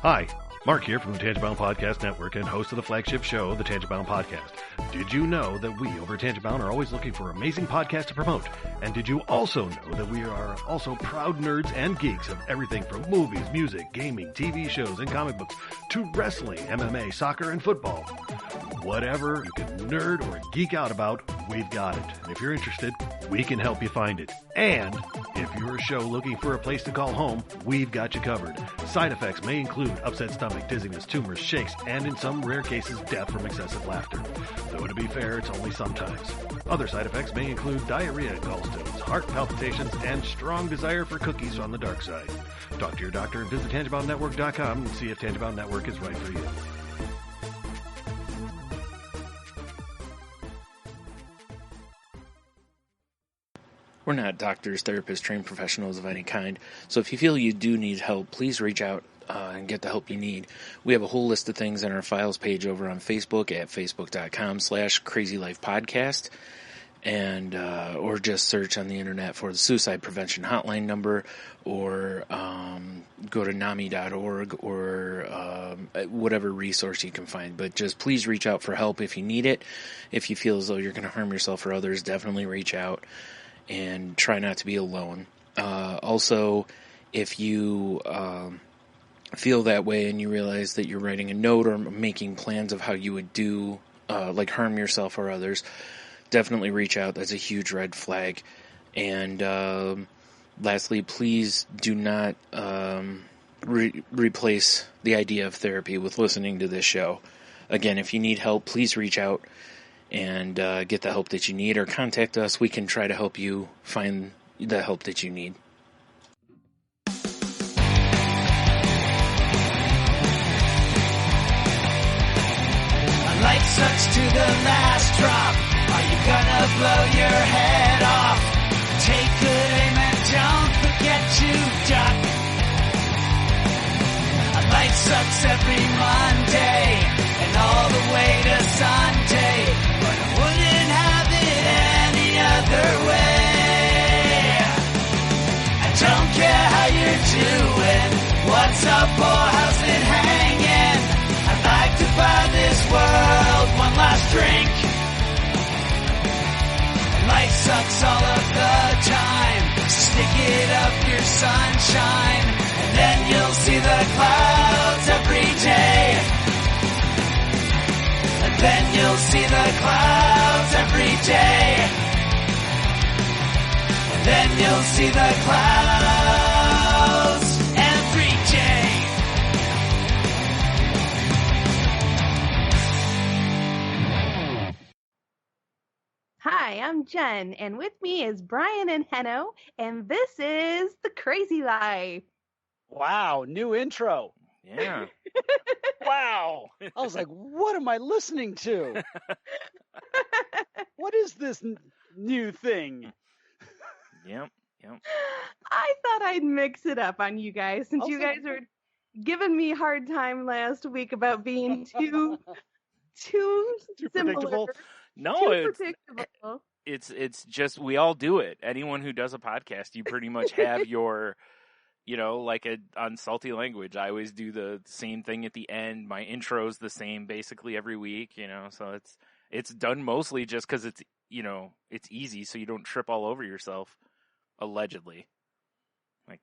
Hi, Mark here from the Tangibound Podcast Network and host of the flagship show, the Tangibound Podcast. Did you know that we over at Tangibound are always looking for amazing podcasts to promote? And did you also know that we are also proud nerds and geeks of everything from movies, music, gaming, TV shows, and comic books to wrestling, MMA, soccer, and football? Whatever you can nerd or geek out about, we've got it. And if you're interested, we can help you find it. And if you're a show looking for a place to call home, we've got you covered. Side effects may include upset stomach, dizziness, tumors, shakes, and in some rare cases, death from excessive laughter. Though to be fair, it's only sometimes. Other side effects may include diarrhea, gallstones, heart palpitations, and strong desire for cookies on the dark side. Talk to your doctor and visit TangiboundNetwork.com and see if Tangibound Network is right for you. We're not doctors, therapists, trained professionals of any kind, so if you feel you do need help, please reach out and get the help you need. We have a whole list of things on our files page over on Facebook at facebook.com/crazylifepodcast, and or just search on the internet for the suicide prevention hotline number, or go to NAMI.org or whatever resource you can find. But just please reach out for help if you need it. If you feel as though you're going to harm yourself or others, definitely reach out. And try not to be alone. Also, if you feel that way and you realize that you're writing a note or making plans of how you would do, like harm yourself or others, definitely reach out. That's a huge red flag. And lastly, please do not replace the idea of therapy with listening to this show. Again, if you need help, please reach out and get the help that you need, or contact us. We can try to help you find the help that you need. Life sucks to the last drop. Are you gonna blow your head off? Take good aim and don't forget to duck. Life sucks every Monday and all the way to Sunday, but I wouldn't have it any other way. I don't care how you're doing, what's up or how's it hanging. I'd like to buy this world one last drink. Life sucks all of the time, stick it up your sunshine, and then you'll see the clouds every day. And then you'll see the clouds every day. And then you'll see the clouds every day. Hi, I'm Jen, and with me is Brian and Henno, and this is The Crazy Life. Wow, new intro. Yeah. Wow. I was like, what am I listening to? What is this new thing? Yep. I thought I'd mix it up on you guys, since you guys were giving me a hard time last week about being too similar. Predictable? No, too predictable. it's just, we all do it. Anyone who does a podcast, you pretty much have your, like on Salty Language, I always do the same thing at the end. My intro's the same basically every week, so it's done mostly just because it's, it's easy, so you don't trip all over yourself, allegedly. Like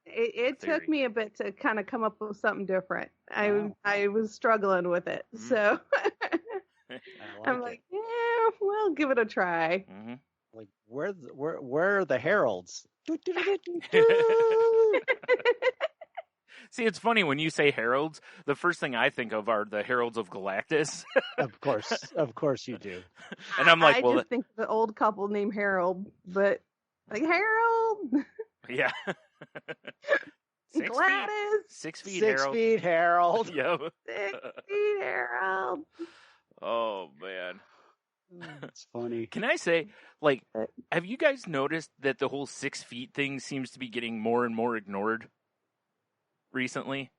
It took me a bit to kind of come up with something different. I was struggling with it, so I'm like, yeah, we'll give it a try. Mm-hmm. Like, where are the heralds? See, it's funny when you say heralds, the first thing I think of are the heralds of Galactus. Of course you do. And I'm like, I just think of the old couple named Harold, but like Harold. Yeah. 6 Gladys. feet. 6 feet, 6 Harold. feet, Harold. Yo. 6 feet, Harold. Oh, man. It's funny. Can I say, like, have you guys noticed that the whole 6 feet thing seems to be getting more and more ignored recently?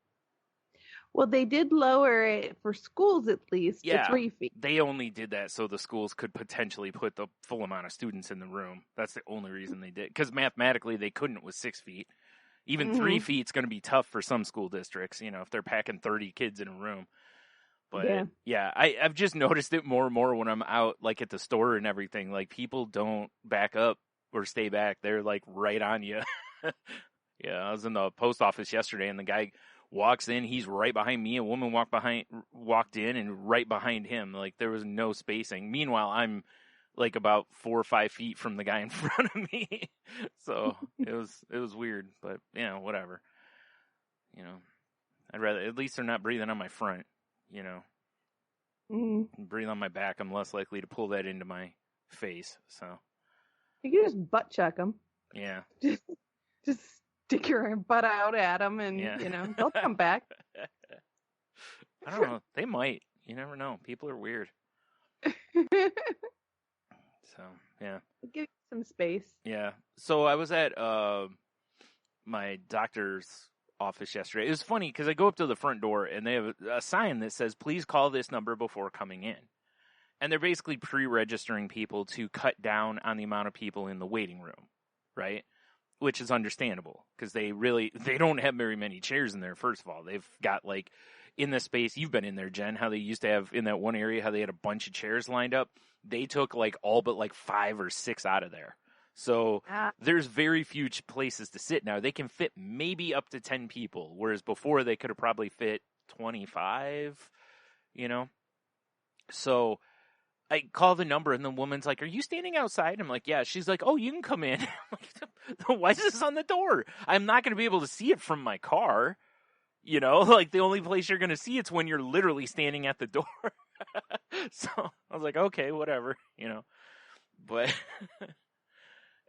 Well, they did lower it for schools at least to 3 feet. They only did that so the schools could potentially put the full amount of students in the room. That's the only reason they did. Because mathematically they couldn't with 6 feet. Even 3 feet's going to be tough for some school districts, if they're packing 30 kids in a room. But yeah, I've just noticed it more and more when I'm out, like at the store and everything. Like people don't back up or stay back; they're like right on you. Yeah, I was in the post office yesterday, and the guy walks in. He's right behind me. A woman walked in, and right behind him. Like there was no spacing. Meanwhile, I'm like about 4 or 5 feet from the guy in front of me. So it was weird, but whatever. I'd rather, at least they're not breathing on my front. Breathe on my back, I'm less likely to pull that into my face. So you can just butt check them. Yeah. Just stick your butt out at them, and they'll come back. I don't know. They might. You never know. People are weird. So yeah. Give some space. Yeah. So I was at my doctor's office yesterday. It was funny because I go up to the front door and they have a sign that says, "Please call this number before coming in." And they're basically pre-registering people to cut down on the amount of people in the waiting room, right? Which is understandable because they don't have very many chairs in there. First of all, they've got like in the space, you've been in there, Jen, how they used to have in that one area, how they had a bunch of chairs lined up. They took like all but like 5 or 6 out of there. So there's very few places to sit now. They can fit maybe up to 10 people, whereas before they could have probably fit 25, So I call the number, and the woman's like, "Are you standing outside?" I'm like, "Yeah." She's like, "Oh, you can come in." I'm like, "Why is this on the door? I'm not going to be able to see it from my car." Like the only place you're going to see it's when you're literally standing at the door. So I was like, okay, whatever, but...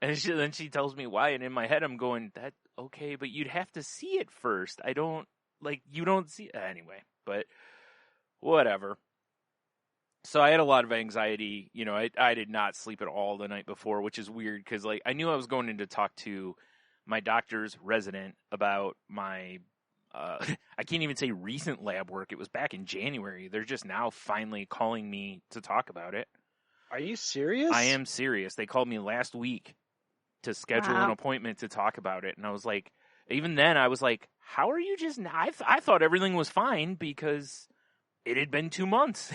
And then she tells me why, and in my head I'm going, "That okay, but you'd have to see it first. I don't, you don't see it." Anyway, but whatever. So I had a lot of anxiety. I did not sleep at all the night before, which is weird because, I knew I was going in to talk to my doctor's resident about my, I can't even say recent lab work. It was back in January. They're just now finally calling me to talk about it. Are you serious? I am serious. They called me last week to schedule an appointment to talk about it. And I was like, even then I was like, how are you just, I thought everything was fine because it had been 2 months.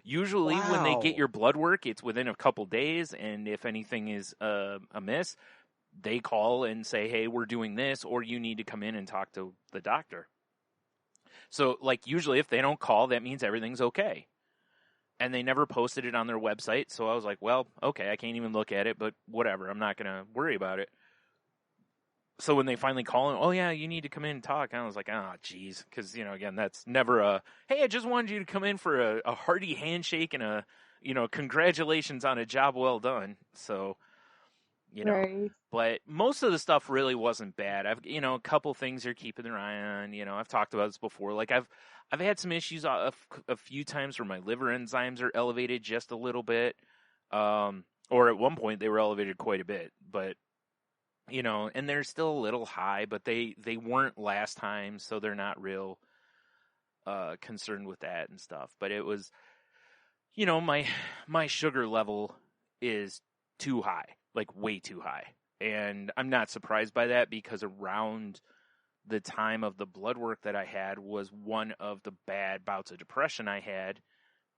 Usually when they get your blood work, it's within a couple days. And if anything is amiss, they call and say, "Hey, we're doing this," or "You need to come in and talk to the doctor." So usually if they don't call, that means everything's okay. And they never posted it on their website. So I was like, well, okay, I can't even look at it, but whatever. I'm not going to worry about it. So when they finally call and, "Oh, yeah, you need to come in and talk," I was like, geez. Because, again, that's never a, "Hey, I just wanted you to come in for a hearty handshake and a, congratulations on a job well done." So, Right. But most of the stuff really wasn't bad. I've, a couple things you're keeping an eye on. I've talked about this before. I've had some issues a few times where my liver enzymes are elevated just a little bit. Or at one point they were elevated quite a bit, but and they're still a little high, but they weren't last time. So they're not real, concerned with that and stuff. But it was, my sugar level is too high, way too high. And I'm not surprised by that because around the time of the blood work that I had was one of the bad bouts of depression I had.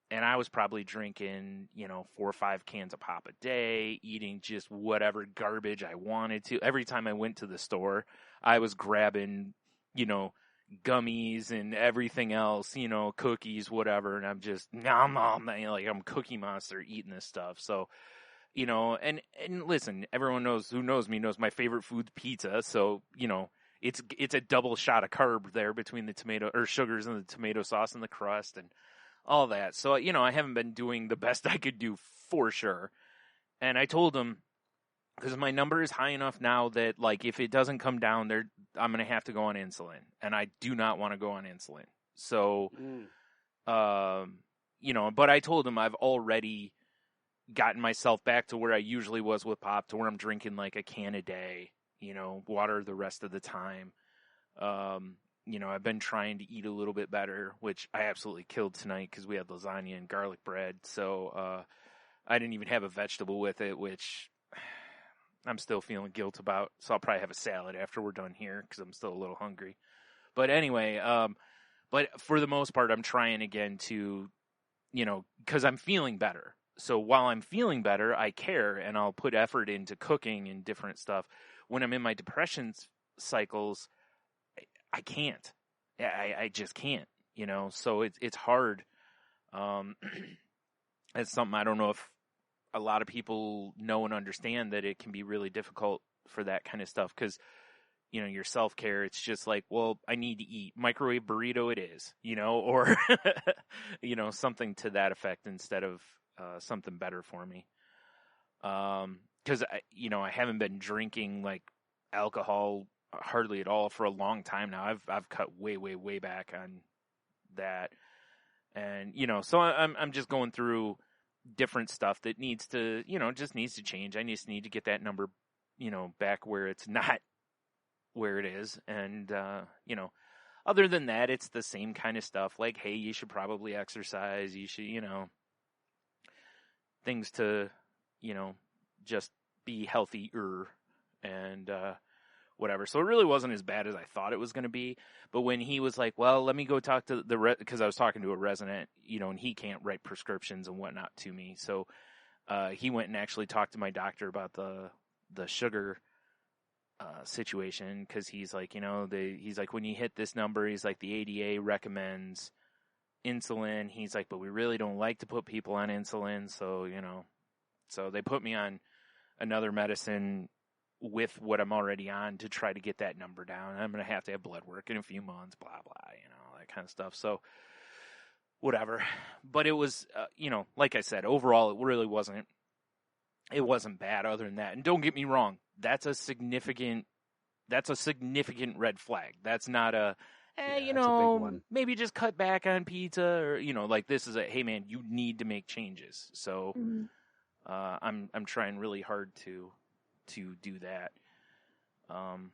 And I was probably drinking, 4 or 5 cans of pop a day, eating just whatever garbage I wanted to. Every time I went to the store, I was grabbing, gummies and everything else, cookies, whatever. And I'm just, I'm Cookie Monster eating this stuff. So, and listen, everyone who knows me knows my favorite food's pizza. So, it's a double shot of carb there between the tomato or sugars and the tomato sauce and the crust and all that. So, I haven't been doing the best I could do for sure. And I told him, because my number is high enough now that if it doesn't come down there, I'm going to have to go on insulin, and I do not want to go on insulin. So, but I told him I've already gotten myself back to where I usually was with pop, to where I'm drinking a can a day, water the rest of the time. I've been trying to eat a little bit better, which I absolutely killed tonight because we had lasagna and garlic bread. So, I didn't even have a vegetable with it, which I'm still feeling guilt about. So I'll probably have a salad after we're done here because I'm still a little hungry. But anyway, but for the most part, I'm trying again to, because I'm feeling better. So while I'm feeling better, I care and I'll put effort into cooking and different stuff. When I'm in my depression cycles, I can't. I just can't, so it's hard. It's something I don't know if a lot of people know and understand, that it can be really difficult for that kind of stuff because, your self-care, it's just like, well, I need to eat. Microwave burrito it is, or, something to that effect instead of something better for me. Because, I haven't been drinking like alcohol hardly at all for a long time now. I've cut way, way, way back on that. And, so I'm just going through different stuff that needs to, just needs to change. I just need to get that number, back where it's not where it is. And, other than that, it's the same kind of stuff like, hey, you should probably exercise. You should, things to, just be healthier and, whatever. So it really wasn't as bad as I thought it was going to be. But when he was like, well, let me go talk to because I was talking to a resident, and he can't write prescriptions and whatnot to me. So he went and actually talked to my doctor about the sugar situation, because he's like, he's like, when you hit this number, he's like, the ADA recommends insulin. He's like, but we really don't like to put people on insulin. So, so they put me on another medicine with what I'm already on to try to get that number down. I'm going to have blood work in a few months, blah, blah, that kind of stuff. So whatever. But it was, like I said, overall, it really wasn't bad other than that. And don't get me wrong. That's a significant red flag. That's not a, that's a big one. maybe just cut back on pizza or, like this is hey man, you need to make changes. So, I'm trying really hard to do that. And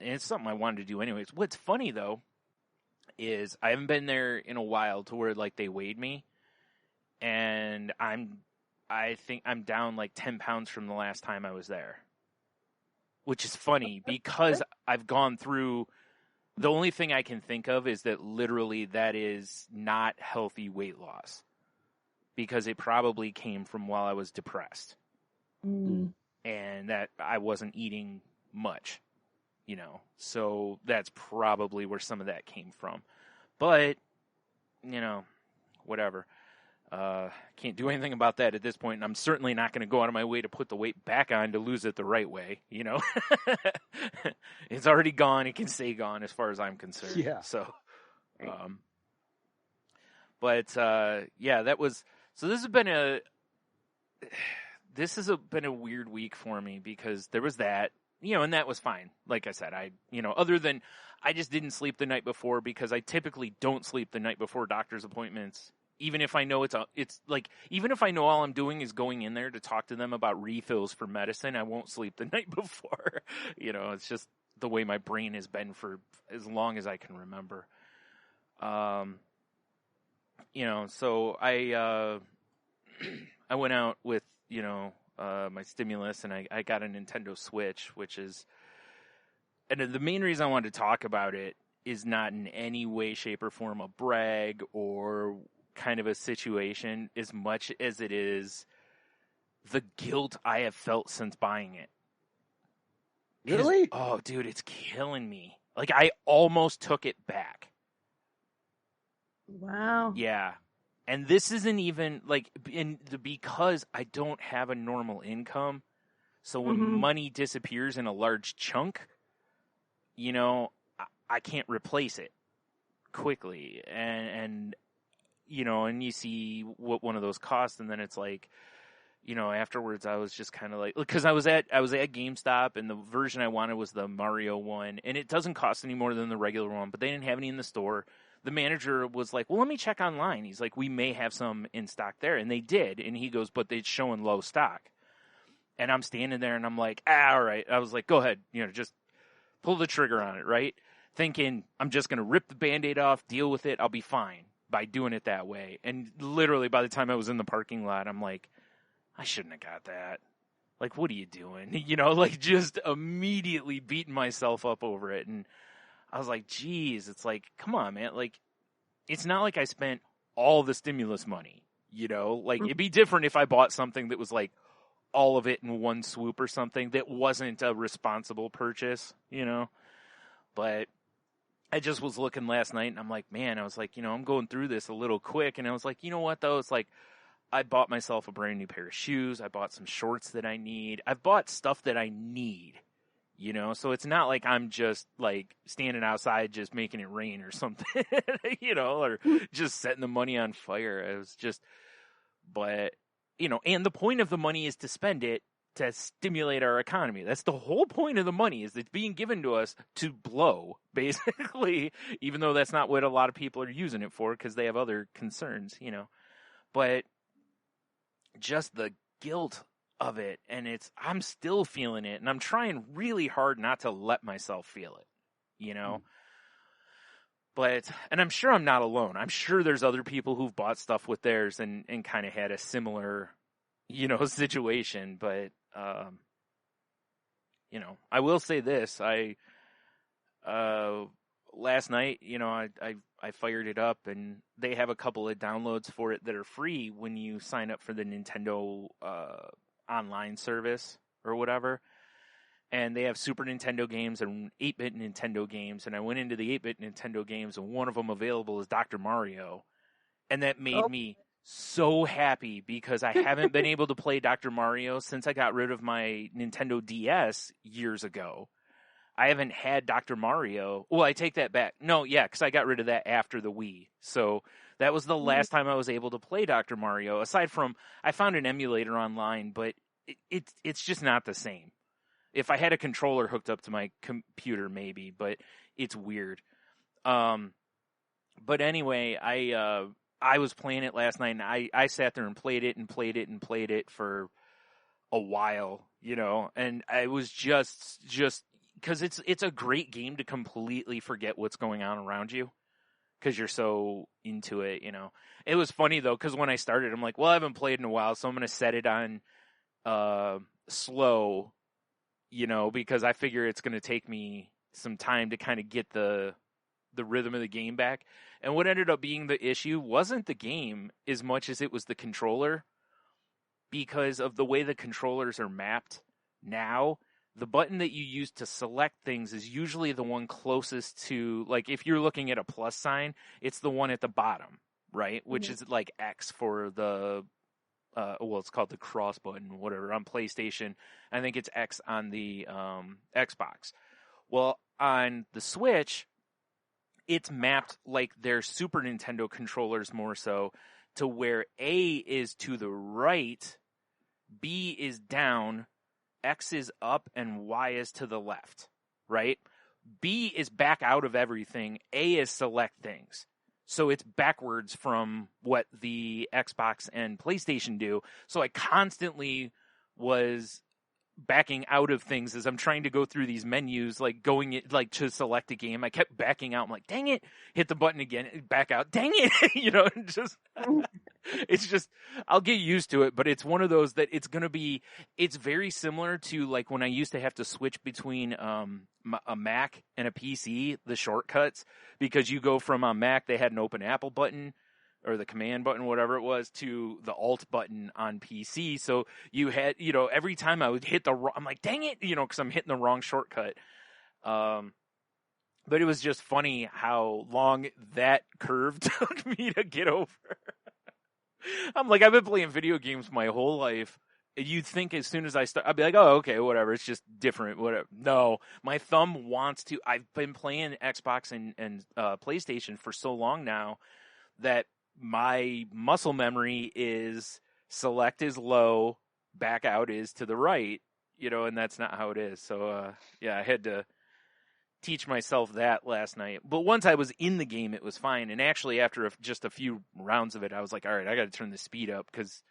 it's something I wanted to do anyways. What's funny though is I haven't been there in a while to where like they weighed me, and I think I'm down like 10 pounds from the last time I was there, which is funny because I've gone through, the only thing I can think of is that literally that is not healthy weight loss, because it probably came from while I was depressed. And that I wasn't eating much, so that's probably where some of that came from. But, whatever. Can't do anything about that at this point, and I'm certainly not going to go out of my way to put the weight back on to lose it the right way, It's already gone. It can stay gone as far as I'm concerned. Yeah. So, yeah, that was, so this has been a weird week for me, because there was that, and that was fine. Like I said, other than I just didn't sleep the night before, because I typically don't sleep the night before doctor's appointments. Even if I know even if I know all I'm doing is going in there to talk to them about refills for medicine, I won't sleep the night before. It's just the way my brain has been for as long as I can remember. So I went out with, my stimulus, and I got a Nintendo Switch, which is, and the main reason I wanted to talk about it is not in any way, shape, or form a brag or kind of a situation, as much as it is the guilt I have felt since buying it. Really? Oh, dude, it's killing me. Like, I almost took it back. Wow. Yeah. And this isn't even, because I don't have a normal income, so when money disappears in a large chunk, I can't replace it quickly. And you see what one of those costs, and then it's like, afterwards I was just kind of like, because I was at GameStop, and the version I wanted was the Mario one, and it doesn't cost any more than the regular one, but they didn't have any in the store. The manager was like, well, let me check online. He's like, we may have some in stock there. And they did. And he goes, but it's showing low stock. And I'm standing there and I'm like, all right. I was like, go ahead. Just pull the trigger on it, right? Thinking I'm just going to rip the Band-Aid off, deal with it. I'll be fine by doing it that way. And literally by the time I was in the parking lot, I'm like, I shouldn't have got that. Like, what are you doing? You know, like, just immediately beating myself up over it. And I was like, geez, it's like, come on, man. Like, it's not like I spent all the stimulus money, you know? Like, it'd be different if I bought something that was, like, all of it in one swoop or something that wasn't a responsible purchase, you know? But I just was looking last night, and I'm like, man, I was like, you know, I'm going through this a little quick. And I was like, you know what, though? It's like, I bought myself a brand new pair of shoes. I bought some shorts that I need. I've bought stuff that I need, you know? So it's not like I'm just, like, standing outside just making it rain or something, you know, or just setting the money on fire. It was just, but, you know, and the point of the money is to spend it to stimulate our economy. That's the whole point of the money, is it's being given to us to blow, basically, even though that's not what a lot of people are using it for because they have other concerns, you know. But just the guilt of it, and I'm still feeling it, and I'm trying really hard not to let myself feel it, you know. But, and I'm sure I'm not alone. I'm sure there's other people who've bought stuff with theirs and kind of had a similar, you know, situation. But, you know, I will say this. Last night, you know, I fired it up, and they have a couple of downloads for it that are free when you sign up for the Nintendo online service or whatever. And they have Super Nintendo games and 8-bit Nintendo games. And I went into the 8-bit Nintendo games, and one of them available is Dr. Mario. And that made me so happy because I haven't been able to play Dr. Mario since I got rid of my Nintendo DS years ago. I haven't had Dr. Mario. Well, I take that back. No, yeah, because I got rid of that after the Wii. So that was the last time I was able to play Dr. Mario. Aside from, I found an emulator online, but it's just not the same. If I had a controller hooked up to my computer, maybe, but it's weird. But anyway, I was playing it last night, and I sat there and played it for a while, you know, and I was just because it's a great game to completely forget what's going on around you because you're so into it, you know. It was funny, though, because when I started, I'm like, well, I haven't played in a while, so I'm going to set it on slow, you know, because I figure it's going to take me some time to kind of get the rhythm of the game back. And what ended up being the issue wasn't the game as much as it was the controller, because of the way the controllers are mapped now. The button that you use to select things is usually the one closest to, like, if you're looking at a plus sign, it's the one at the bottom, right? Which is like X for the, well, it's called the cross button, whatever, on PlayStation. I think it's X on the Xbox. Well, on the Switch, it's mapped like their Super Nintendo controllers more so, to where A is to the right, B is down, X is up, and Y is to the left, right? B is back out of everything. A is select things. So it's backwards from what the Xbox and PlayStation do. So I constantly was backing out of things as I'm trying to go through these menus, like going like to select a game. I kept backing out. I'm like, dang it, hit the button again, back out, dang it, you know, just it's just, I'll get used to it, but it's one of those that it's very similar to like when I used to have to switch between a Mac and a PC, the shortcuts, because you go from a Mac, they had an open Apple button, or the command button, whatever it was, to the alt button on PC. So you had, you know, every time I would hit I'm like, dang it, you know, because I'm hitting the wrong shortcut. But it was just funny how long that curve took me to get over. I'm like, I've been playing video games my whole life. You'd think as soon as I start, I'd be like, oh, okay, whatever. It's just different, whatever. No, my thumb wants to. I've been playing Xbox and PlayStation for so long now that my muscle memory is select is low, back out is to the right, you know, and that's not how it is. So, yeah, I had to teach myself that last night. But once I was in the game, it was fine. And actually, after just a few rounds of it, I was like, all right, I got to turn the speed up because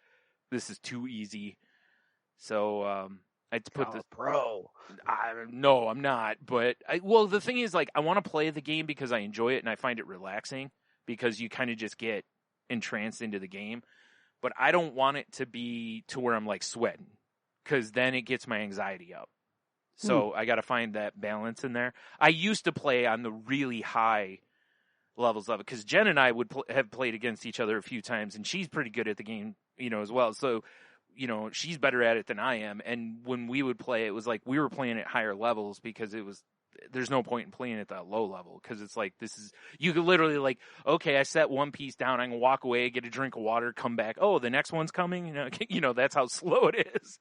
this is too easy. So, I put this pro. No, I'm not. But well, the thing is, like, I want to play the game because I enjoy it and I find it relaxing because you kind of just get entranced into the game. But I don't want it to be to where I'm like sweating, because then it gets my anxiety up. So I got to find that balance in there. I used to play on the really high levels of it because Jen and I would have played against each other a few times, and she's pretty good at the game, as well. So, she's better at it than I am. And when we would play, it was like we were playing at higher levels because there's no point in playing at that low level because it's like you could literally like, okay, I set one piece down, I can walk away, get a drink of water, come back. Oh, the next one's coming. That's how slow it is.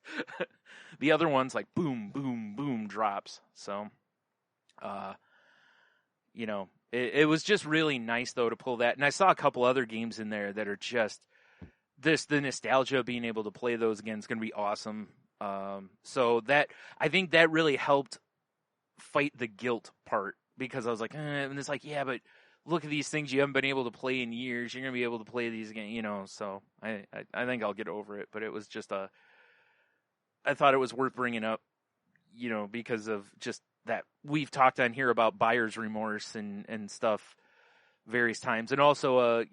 The other one's like boom, boom, boom drops. So, it was just really nice though to pull that. And I saw a couple other games in there that are just the nostalgia of being able to play those again is going to be awesome. So that, I think that really helped fight the guilt part because I was like, and it's like, yeah, but look at these things you haven't been able to play in years. You're going to be able to play these again, so I think I'll get over it, but it was just I thought it was worth bringing up, because of just that we've talked on here about buyer's remorse and stuff various times. And also,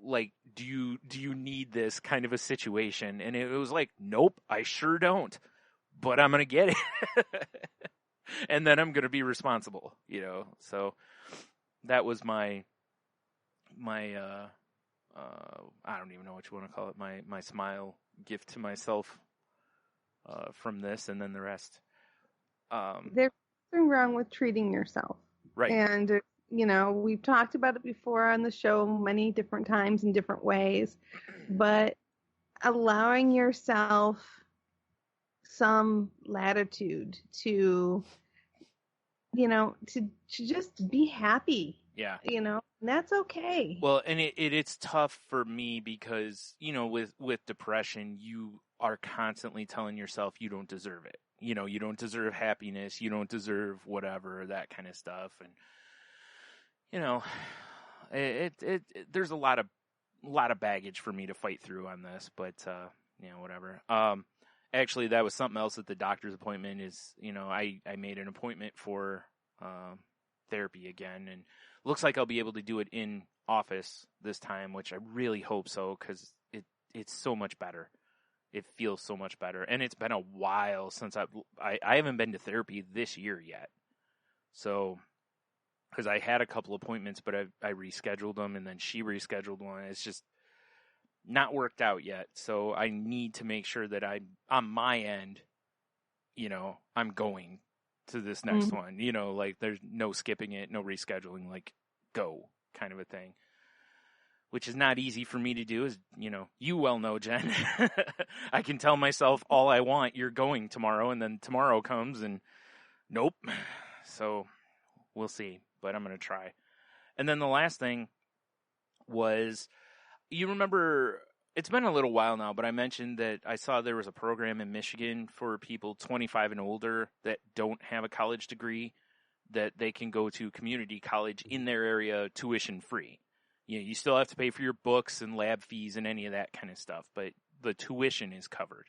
like, do you need this kind of a situation? And it was like, nope, I sure don't, but I'm going to get it. And then I'm going to be responsible, so that was my I don't even know what you want to call it. My smile gift to myself, from this, and then the rest. There's nothing wrong with treating yourself. Right. And, we've talked about it before on the show many different times in different ways, but allowing yourself some latitude to just be happy. Yeah. And that's okay. Well, and it's tough for me because, with depression, you are constantly telling yourself you don't deserve it. You don't deserve happiness. You don't deserve whatever, that kind of stuff. And, there's a lot of baggage for me to fight through on this, but, whatever. Actually, that was something else at the doctor's appointment is, I made an appointment for therapy again, and looks like I'll be able to do it in office this time, which I really hope so, because it's so much better. It feels so much better, and it's been a while since I haven't been to therapy this year yet. So, because I had a couple appointments, but I rescheduled them, and then she rescheduled one. It's just not worked out yet, so I need to make sure that on my end, I'm going to this next one. Like there's no skipping it, no rescheduling, like go kind of a thing. Which is not easy for me to do, as you well know, Jen. I can tell myself all I want, you're going tomorrow, and then tomorrow comes and nope. So we'll see, but I'm going to try. And then the last thing was, you remember, it's been a little while now, but I mentioned that I saw there was a program in Michigan for people 25 and older that don't have a college degree, that they can go to community college in their area tuition free. You still have to pay for your books and lab fees and any of that kind of stuff, but the tuition is covered.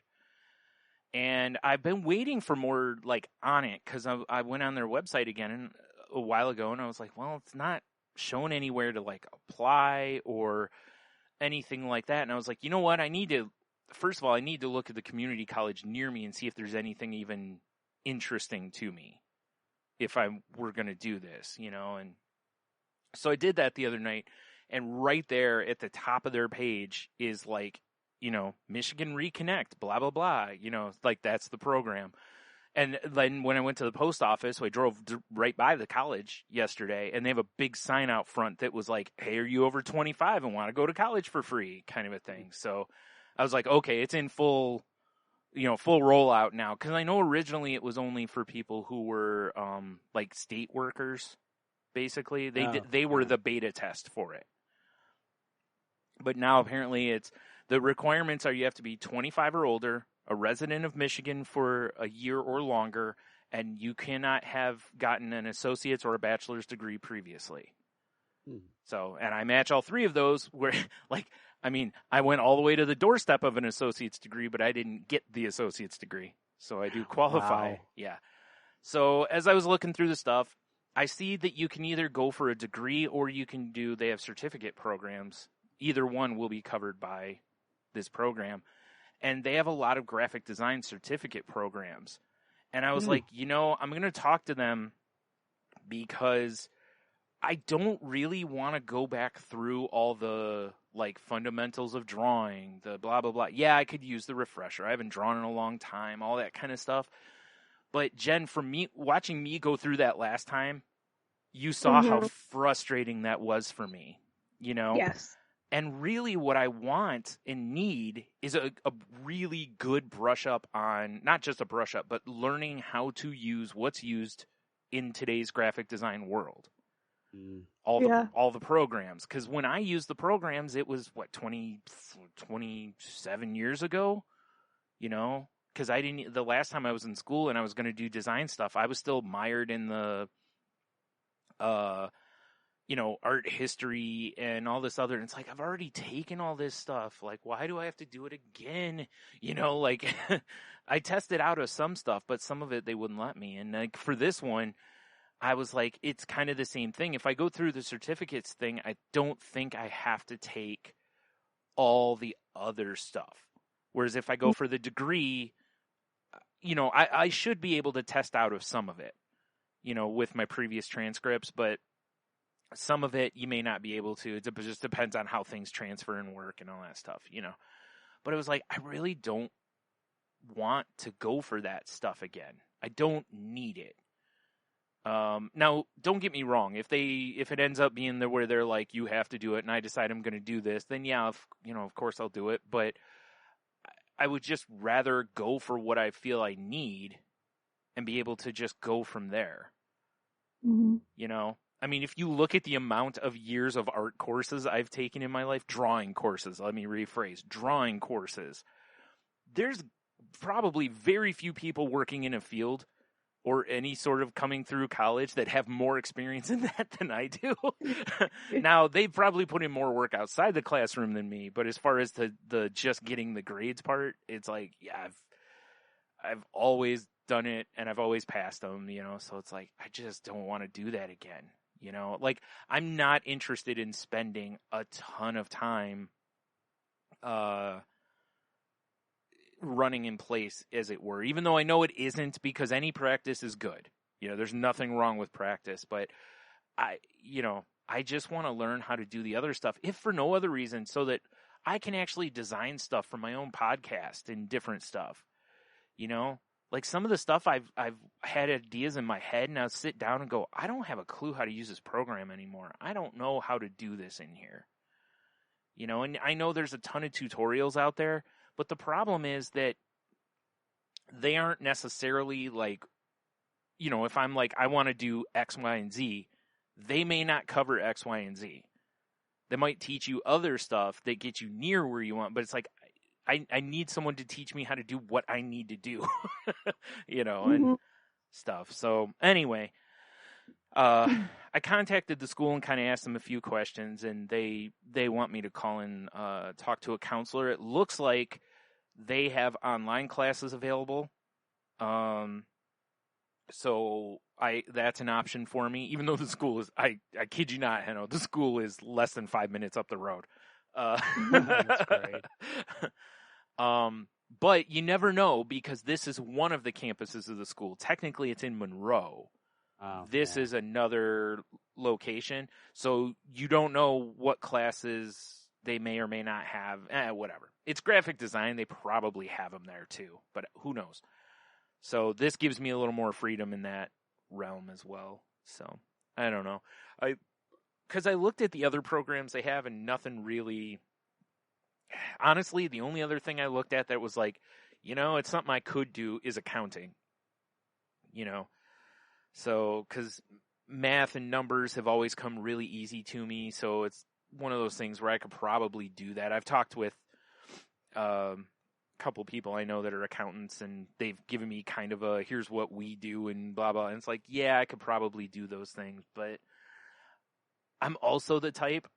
And I've been waiting for more on it, because I went on their website again a while ago, and I was like, well, it's not shown anywhere to apply or anything like that. And I was like, you know what? First of all, I need to look at the community college near me and see if there's anything even interesting to me if we're going to do this, And so I did that the other night. And right there at the top of their page is Michigan Reconnect, blah, blah, blah. That's the program. And then when I went to the post office, so I drove right by the college yesterday, and they have a big sign out front that was like, hey, are you over 25 and want to go to college for free, kind of a thing. So I was like, okay, it's in full rollout now. Because I know originally it was only for people who were state workers, basically. They were the beta test for it. But now apparently the requirements are you have to be 25 or older, a resident of Michigan for a year or longer, and you cannot have gotten an associate's or a bachelor's degree previously. So, and I match all three of those where, I went all the way to the doorstep of an associate's degree, but I didn't get the associate's degree. So I do qualify. Wow. Yeah. So as I was looking through the stuff, I see that you can either go for a degree or they have certificate programs. Either one will be covered by this program. and they have a lot of graphic design certificate programs. And I was like, I'm going to talk to them because I don't really want to go back through all the like fundamentals of drawing, the blah, blah, blah. Yeah, I could use the refresher. I haven't drawn in a long time, all that kind of stuff. But Jen, for me, watching me go through that last time, you saw how frustrating that was for me, Yes. And really what I want and need is a really good brush up on, not just a brush up, but learning how to use what's used in today's graphic design world. All the programs. Because when I used the programs, it was, 27 years ago? Because the last time I was in school and I was going to do design stuff, I was still mired in the, art history and all this other. And it's like, I've already taken all this stuff. Like, why do I have to do it again? I tested out of some stuff, but some of it they wouldn't let me. And like for this one, I was like, it's kind of the same thing. If I go through the certificates thing, I don't think I have to take all the other stuff. Whereas if I go for the degree, I should be able to test out of some of it, with my previous transcripts, but some of it you may not be able to. It just depends on how things transfer and work and all that stuff, But it was like, I really don't want to go for that stuff again. I don't need it. Now, don't get me wrong. If it ends up being there where they're like, you have to do it, and I decide I'm going to do this, then yeah, of course I'll do it. But I would just rather go for what I feel I need and be able to just go from there. I mean, if you look at the amount of years of art courses I've taken in my life, drawing courses, let me rephrase, drawing courses, there's probably very few people working in a field or any sort of coming through college that have more experience in that than I do. Now, they've probably put in more work outside the classroom than me, but as far as the just getting the grades part, it's like, yeah, I've always done it and I've always passed them, so it's like, I just don't want to do that again. Like I'm not interested in spending a ton of time, running in place, as it were, even though I know it isn't, because any practice is good. There's nothing wrong with practice, but I just want to learn how to do the other stuff, if for no other reason, so that I can actually design stuff for my own podcast and different stuff. Like some of the stuff I've had ideas in my head, and I'll sit down and go, I don't have a clue how to use this program anymore. I don't know how to do this in here. And I know there's a ton of tutorials out there, but the problem is that they aren't necessarily like, if I'm like, I want to do X, Y, and Z, they may not cover X, Y, and Z. They might teach you other stuff that get you near where you want, but it's like, I need someone to teach me how to do what I need to do, and stuff. So anyway, I contacted the school and kind of asked them a few questions, and they want me to call and talk to a counselor. It looks like they have online classes available. So that's an option for me, even though the school is, I kid you not, Henno, the school is less than 5 minutes up the road. That's great. But you never know, because this is one of the campuses of the school. Technically, it's in Monroe. This is another location, so you don't know what classes they may or may not have. Whatever. It's graphic design. They probably have them there too, but who knows? So this gives me a little more freedom in that realm as well. So I don't know. Because I looked at the other programs they have, and nothing really. Honestly, the only other thing I looked at that was like, it's something I could do is accounting. So, because math and numbers have always come really easy to me, so it's one of those things where I could probably do that. I've talked with a couple people I know that are accountants, and they've given me kind of a, here's what we do and blah, blah. And it's like, yeah, I could probably do those things, but I'm also the type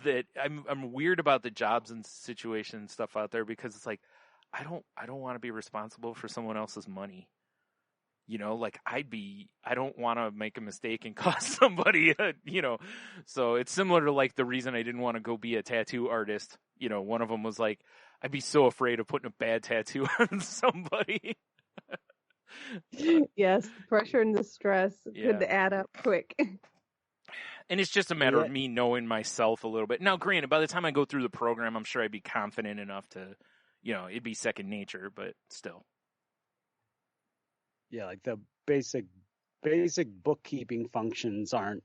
that I'm weird about the jobs and situation stuff out there, because it's like, I don't want to be responsible for someone else's money. You know, like I don't want to make a mistake and cause somebody, you know, so it's similar to like the reason I didn't want to go be a tattoo artist. You know, one of them was like, I'd be so afraid of putting a bad tattoo on somebody. Yes, the pressure and the stress could Yeah. add up quick. And it's just a matter of me knowing myself a little bit. Now, granted, by the time I go through the program, I'm sure I'd be confident enough to, you know, it'd be second nature, but still. Yeah, like the basic bookkeeping functions aren't.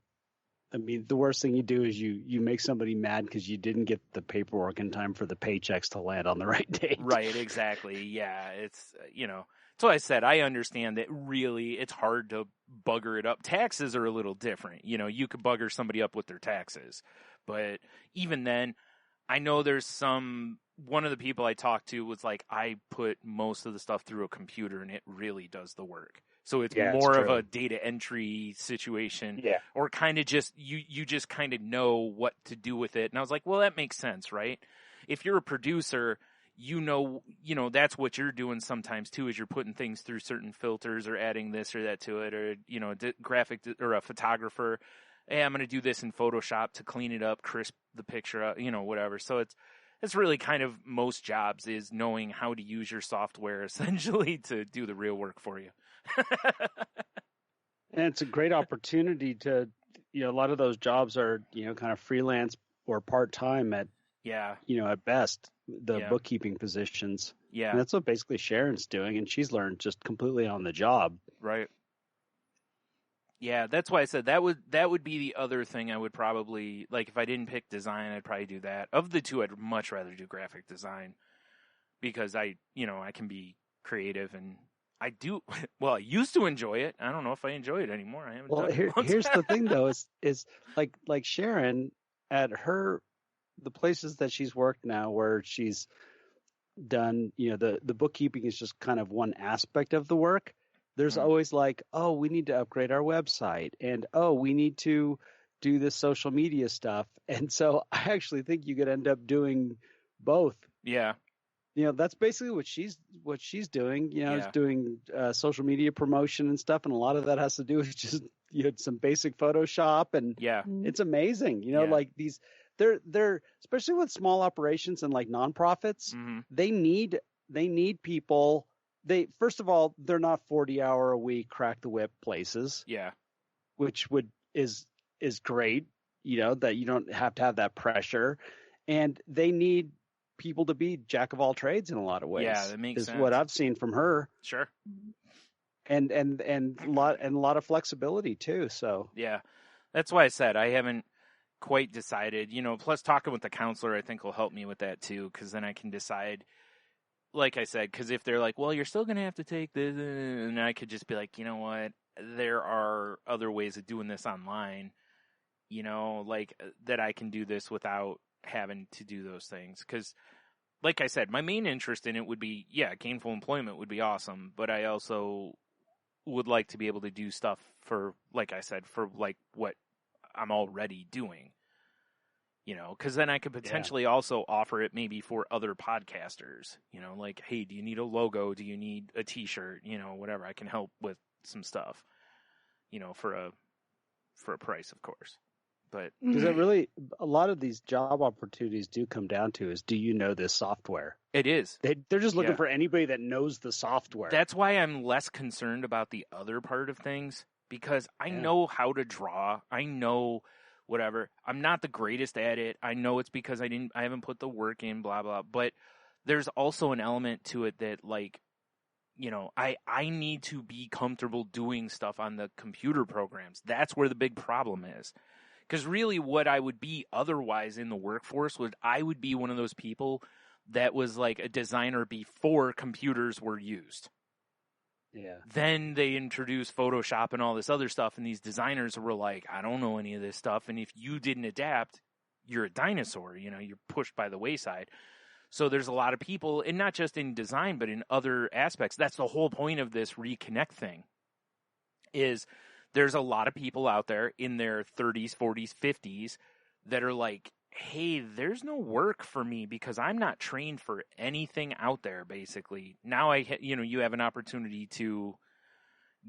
I mean, the worst thing you do is you make somebody mad because you didn't get the paperwork in time for the paychecks to land on the right date. Right, exactly. Yeah, it's, you know, that's why I said I understand that really it's hard to bugger it up. Taxes are a little different. You know, you could bugger somebody up with their taxes. But even then, I know there's one of the people I talked to was like, I put most of the stuff through a computer and it really does the work. So it's more of a data entry situation, or kind of just, you just kind of know what to do with it. And I was like, well, that makes sense, right? If you're a producer, you know, that's what you're doing sometimes too, is you're putting things through certain filters or adding this or that to it, or, you know, or a photographer. Hey, I'm going to do this in Photoshop to clean it up, crisp the picture up, you know, whatever. So it's really kind of most jobs is knowing how to use your software essentially to do the real work for you. And it's a great opportunity to, you know, a lot of those jobs are, you know, kind of freelance or part-time at, you know, at best, the bookkeeping positions. Yeah. And that's what basically Sharon's doing. And she's learned just completely on the job. Right. Yeah, that's why I said that would be the other thing I would probably, like, if I didn't pick design, I'd probably do that. Of the two, I'd much rather do graphic design because I can be creative and I used to enjoy it. I don't know if I enjoy it anymore. I haven't done it once. Here's the thing though, is like Sharon at the places that she's worked now where she's done, you know, the bookkeeping is just kind of one aspect of the work. There's always like, oh, we need to upgrade our website, and oh, we need to do this social media stuff. And so I actually think you could end up doing both. Yeah. You know, that's basically what she's doing. You know, is doing social media promotion and stuff, and a lot of that has to do with just, you know, some basic Photoshop, and it's amazing. You know, like these, they're especially with small operations and like nonprofits, they need people. First of all, they're not 40-hour a week crack the whip places. Yeah, which is great. You know, that you don't have to have that pressure, and they need people to be jack of all trades in a lot of ways. Yeah, that makes sense. Is what I've seen from her. Sure. And a lot of flexibility too. So yeah, that's why I said I haven't quite decided. You know, plus talking with the counselor, I think will help me with that too, because then I can decide. Like I said, because if they're like, well, you're still gonna have to take this, and I could just be like, you know what, there are other ways of doing this online. You know, like that I can do this without having to do those things, because like I said, my main interest in it would be, gainful employment would be awesome, but I also would like to be able to do stuff for, like I said, for like what I'm already doing, you know, because then I could potentially also offer it maybe for other podcasters, you know, like, hey, do you need a logo? Do you need a t-shirt? You know, whatever. I can help with some stuff, you know, for a price, of course. But because it really, a lot of these job opportunities do come down to is, do you know this software? It is. They're just looking for anybody that knows the software. That's why I'm less concerned about the other part of things, because I know how to draw. I know whatever. I'm not the greatest at it. I know it's because I haven't put the work in, blah, blah. But there's also an element to it that, like, you know, I need to be comfortable doing stuff on the computer programs. That's where the big problem is. Because really what I would be otherwise in the workforce I would be one of those people that was like a designer before computers were used. Yeah. Then they introduced Photoshop and all this other stuff, and these designers were like, I don't know any of this stuff, and if you didn't adapt, you're a dinosaur, you know, you're pushed by the wayside. So there's a lot of people, and not just in design, but in other aspects. That's the whole point of this Reconnect thing, is there's a lot of people out there in their 30s, 40s, 50s that are like, hey, there's no work for me because I'm not trained for anything out there, basically. Now you have an opportunity to,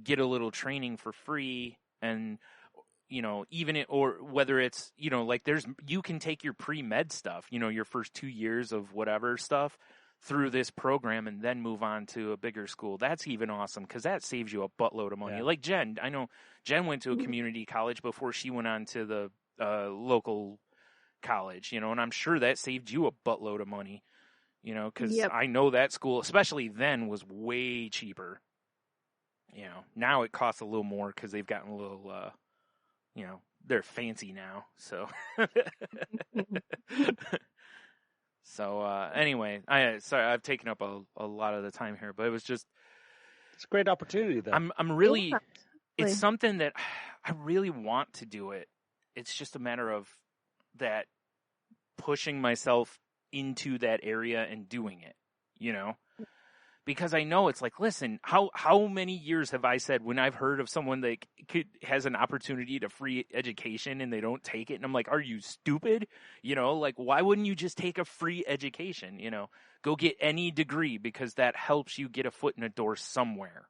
get a little training for free, and or whether it's, like you can take your pre-med stuff, your first 2 years of whatever stuff through this program and then move on to a bigger school. That's even awesome, because that saves you a buttload of money. Yeah. Like Jen, I know Jen went to a community college before she went on to the local college, and I'm sure that saved you a buttload of money, because I know that school, especially then, was way cheaper. Now it costs a little more because they've gotten a little, they're fancy now. So, anyway, sorry, I've taken up a lot of the time here, but it was just, it's a great opportunity though. I'm really, it's something that I really want to do it. It's just a matter of that pushing myself into that area and doing it, because I know it's like, listen, how many years have I said when I've heard of someone that has an opportunity to free education and they don't take it, and I'm like, are you stupid? Like, why wouldn't you just take a free education? Go get any degree, because that helps you get a foot in a door somewhere.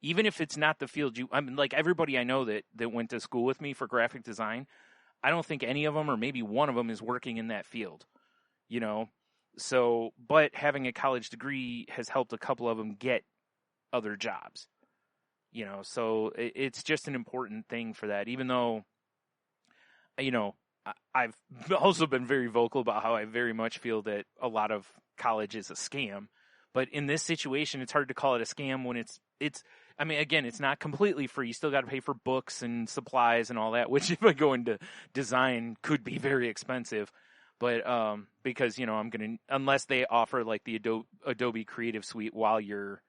Even if it's not the field like everybody I know that went to school with me for graphic design, I don't think any of them, or maybe one of them, is working in that field, So, but having a college degree has helped a couple of them get other jobs, so it's just an important thing for that, even though, I've also been very vocal about how I very much feel that a lot of college is a scam. But in this situation, it's hard to call it a scam when it's again, it's not completely free. You still got to pay for books and supplies and all that, which if I go into design could be very expensive. But because, unless they offer like the Adobe Creative Suite while you're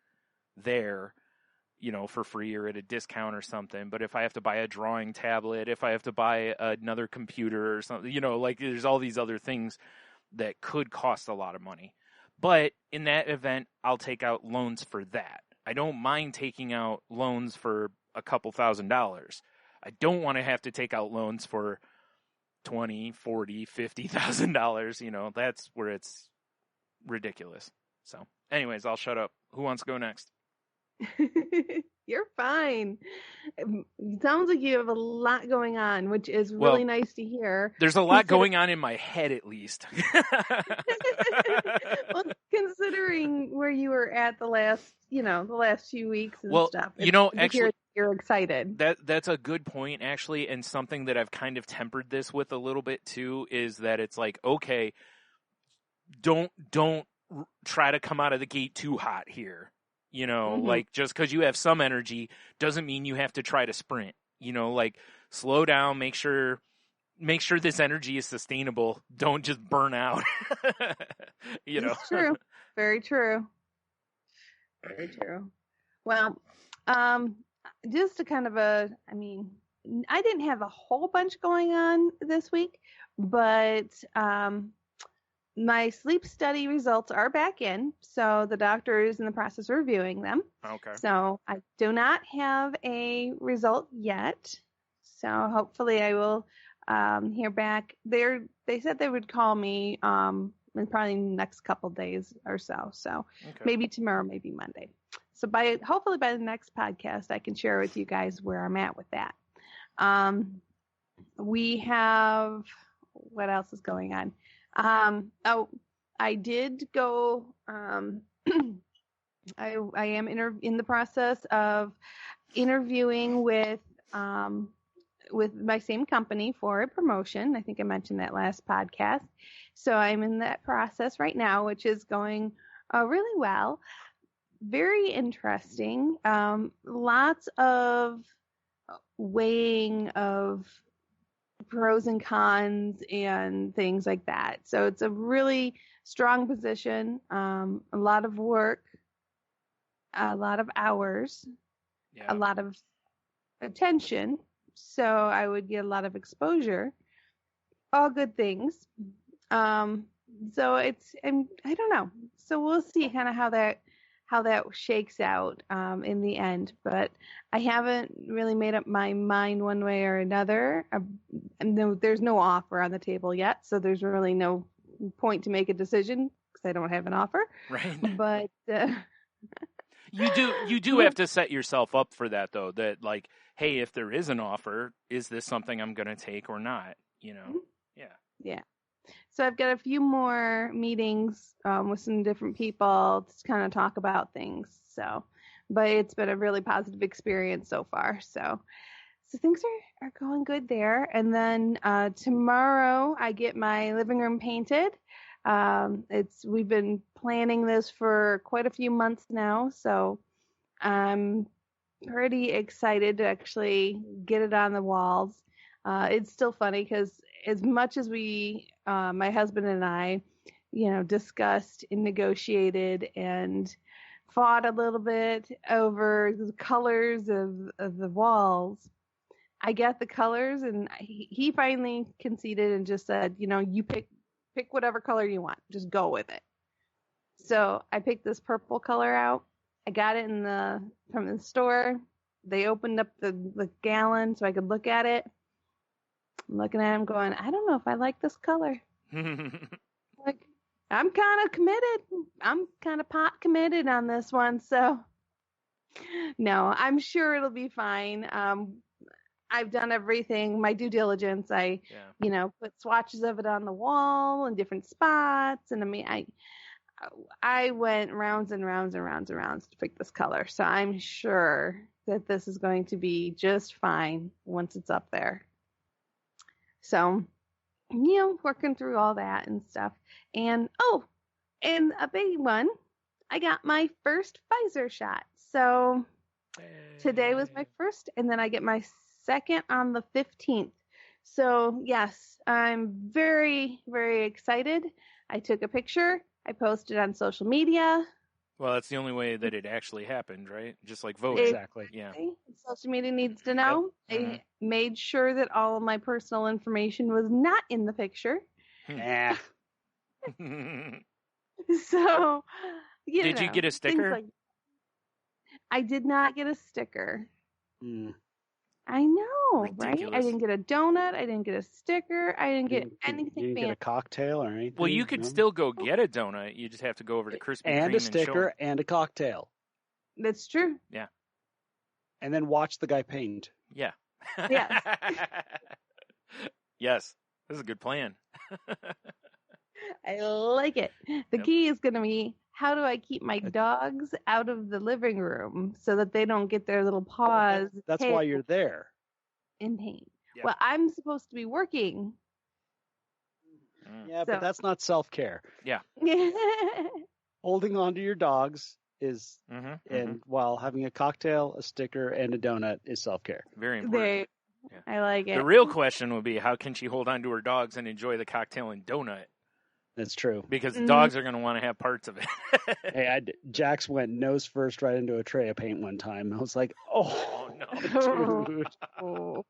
there, for free or at a discount or something. But if I have to buy a drawing tablet, if I have to buy another computer or something, like there's all these other things that could cost a lot of money. But in that event, I'll take out loans for that. I don't mind taking out loans for a couple $1,000s. I don't want to have to take out loans for $20,000, $40,000, $50,000. That's where it's ridiculous. So, anyways, I'll shut up. Who wants to go next? You're fine. It sounds like you have a lot going on, which is really nice to hear. There's a lot going on in my head, at least. Well, considering where you were at the last few weeks and stuff. Actually, you're excited. That's a good point, actually, and something that I've kind of tempered this with a little bit too is that it's like, okay, don't try to come out of the gate too hot here. Like just because you have some energy doesn't mean you have to try to sprint. Like slow down, make sure this energy is sustainable. Don't just burn out. It's true. Very true. Very true. Well, just a kind of I didn't have a whole bunch going on this week, but my sleep study results are back in, so the doctor is in the process of reviewing them. Okay. So I do not have a result yet. So hopefully I will hear back. They said they would call me in probably the next couple days or so. So maybe tomorrow, maybe Monday. So hopefully by the next podcast, I can share with you guys where I'm at with that. We have, what else is going on? I did go, I am in the process of interviewing with my same company for a promotion. I think I mentioned that last podcast. So I'm in that process right now, which is going really well. Very interesting. Lots of weighing of pros and cons and things like that. So it's a really strong position, a lot of work, a lot of hours, a lot of attention. So I would get a lot of exposure, all good things. So I don't know. So we'll see kind of how that shakes out in the end, but I haven't really made up my mind one way or another. There's no offer on the table yet, so there's really no point to make a decision because I don't have an offer. Right. But You do have to set yourself up for that, though. That like, hey, if there is an offer, is this something I'm going to take or not? You know? Yeah. So I've got a few more meetings with some different people to kind of talk about things. So, but it's been a really positive experience so far. So things are going good there. And then tomorrow I get my living room painted. We've been planning this for quite a few months now, so I'm pretty excited to actually get it on the walls. It's still funny because as much as my husband and I, discussed and negotiated and fought a little bit over the colors of the walls, I got the colors, and he finally conceded and just said, you pick whatever color you want. Just go with it. So I picked this purple color out. I got it from the store. They opened up the gallon so I could look at it. I'm looking at him going, I don't know if I like this color. Like, I'm kind of committed. I'm kind of pot committed on this one. So no, I'm sure it'll be fine. I've done everything, my due diligence. I put swatches of it on the wall in different spots. And I mean, I went rounds and rounds and rounds and rounds to pick this color. So I'm sure that this is going to be just fine once it's up there. So, working through all that and stuff. And, and a big one, I got my first Pfizer shot. So today was my first, and then I get my second on the 15th. So yes, I'm very, very excited. I took a picture. I posted on social media. Well, that's the only way that it actually happened, right? Just like voting. Exactly. Yeah. Social media needs to know. Yep. I made sure that all of my personal information was not in the picture. Yeah. So, did you get a sticker? I did not get a sticker. Mm. I know, Ridiculous. right? I didn't get a donut. I didn't get a sticker. I didn't get anything. You didn't get a cocktail or anything? Well, you could still go get a donut. You just have to go over to Krispy Kreme and a sticker and a cocktail. That's true. Yeah. And then watch the guy paint. Yeah. Yes. Yes. This is a good plan. I like it. The key is going to be, how do I keep my dogs out of the living room so that they don't get their little paws? That's why you're there. In pain. Yep. Well, I'm supposed to be working. Yeah, but that's not self-care. Yeah. Holding on to your dogs is, and while having a cocktail, a sticker, and a donut is self-care. Very important. I like it. The real question would be, how can she hold on to her dogs and enjoy the cocktail and donut? That's true. Because the dogs are going to want to have parts of it. Hey, Jax went nose first right into a tray of paint one time. I was like, oh no, dude. Oh.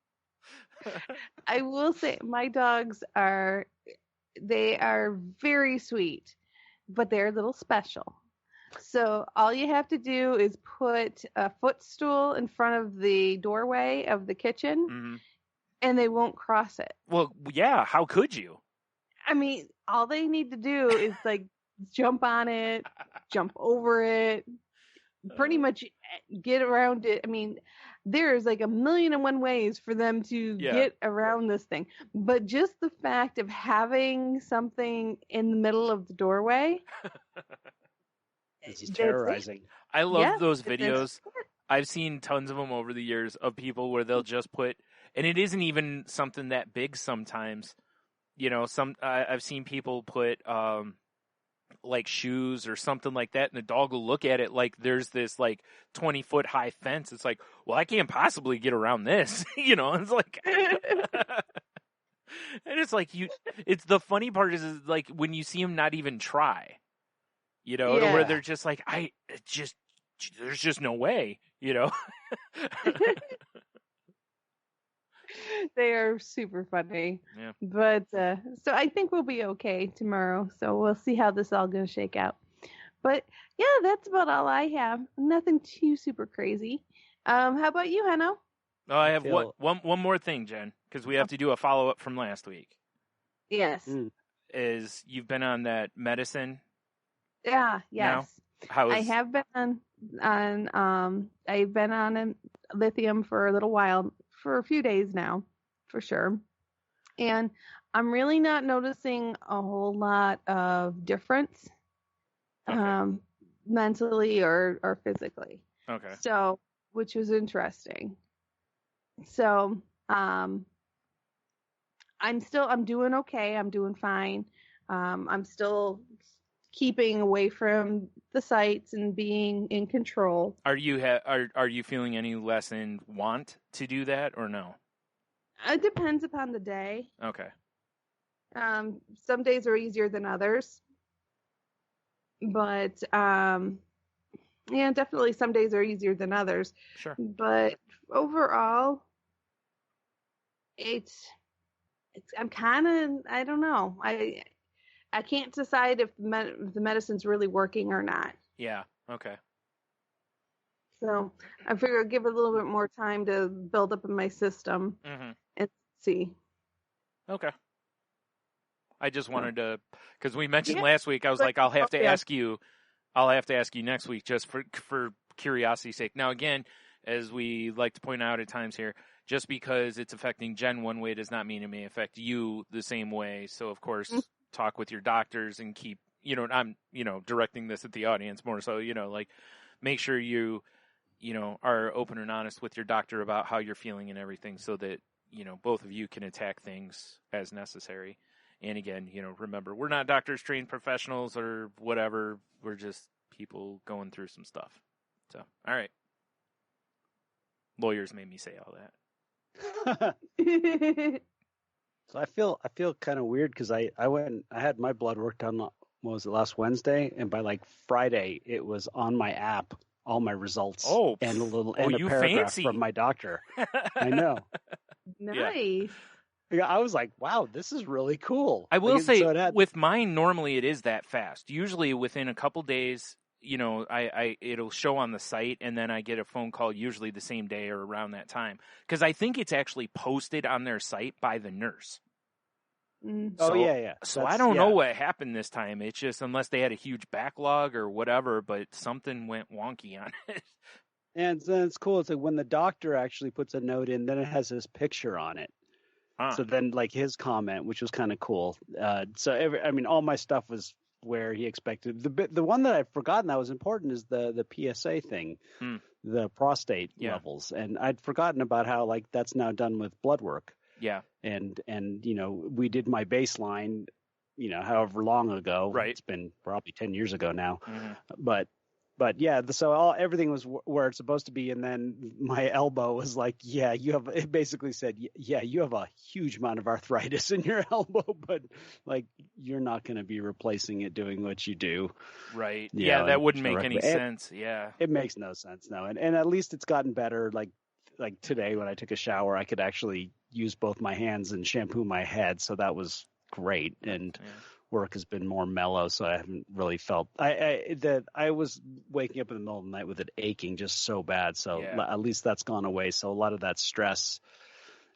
I will say my dogs are very sweet, but they're a little special. So all you have to do is put a footstool in front of the doorway of the kitchen, and they won't cross it. Well, yeah. How could you? I mean, all they need to do is like jump on it, jump over it, pretty much get around it. I mean, there's like 1,000,001 ways for them to get around this thing. But just the fact of having something in the middle of the doorway. It's terrorizing. I love those videos. I've seen tons of them over the years of people where they'll just put, and it isn't even something that big sometimes. I've seen people put like shoes or something like that, and the dog will look at it like there's this like 20-foot high fence. It's like, well, I can't possibly get around this, It's like, and it's like it's the funny part is like when you see them not even try, to where they're just like, there's just no way, They are super funny. Yeah. But so I think we'll be okay tomorrow. So we'll see how this all going to shake out. But yeah, that's about all I have. Nothing too super crazy. How about you, Hanno? Oh, I have one more thing, Jen, because we have to do a follow-up from last week. Yes. Is you've been on that medicine? Yeah, yes. Now? I have been on and I've been on lithium for a little while, for a few days now, for sure. And I'm really not noticing a whole lot of difference, mentally or physically. Okay. So, which was interesting. So, I'm doing okay. I'm doing fine. I'm still keeping away from the sites and being in control. Are you feeling any less in want to do that or no? It depends upon the day. Okay. Some days are easier than others, but yeah, definitely some days are easier than others. Sure. But overall, I'm kind of, I don't know. I can't decide if the medicine's really working or not. Yeah. Okay. So I figure I'll give it a little bit more time to build up in my system and see. Okay. I just wanted to, because we mentioned last week, I was like, I'll have to ask you next week just for curiosity's sake. Now, again, as we like to point out at times here, just because it's affecting Jen one way does not mean it may affect you the same way. So, of course, talk with your doctors and keep, I'm, directing this at the audience more so, like make sure you are open and honest with your doctor about how you're feeling and everything so that, both of you can attack things as necessary. And again, remember, we're not doctors, trained professionals or whatever. We're just people going through some stuff. So, all right. Lawyers made me say all that. So I feel kind of weird because I had my blood work done, what was it, last Wednesday, and by like Friday it was on my app, all my results, and a paragraph fancy. from my doctor. I know. Nice. Yeah, I was like, wow, this is really cool. I will say, with mine, normally it is that fast. Usually within a couple days, it'll show on the site, and then I get a phone call usually the same day or around that time. Because I think it's actually posted on their site by the nurse. Yeah. So I don't know what happened this time. It's just, unless they had a huge backlog or whatever, but something went wonky on it. And then it's cool. It's like when the doctor actually puts a note in, then it has his picture on it. So then, like, his comment, which was kind of cool. All my stuff was where he expected. The one that I've forgotten that was important is the PSA thing, the prostate levels, and I'd forgotten about how like that's now done with blood work. Yeah, and we did my baseline, however long ago. Right, it's been probably 10 years ago now, But yeah, so everything was where it's supposed to be, and then my elbow was like, it basically said, you have a huge amount of arthritis in your elbow, but like you're not going to be replacing it doing what you do. Right. Yeah, that wouldn't make any sense. Yeah. It makes no sense, no. And at least it's gotten better. Like today when I took a shower, I could actually use both my hands and shampoo my head, so that was great. And work has been more mellow, so I haven't really felt I was waking up in the middle of the night with it aching just so bad. So at least that's gone away. So a lot of that stress,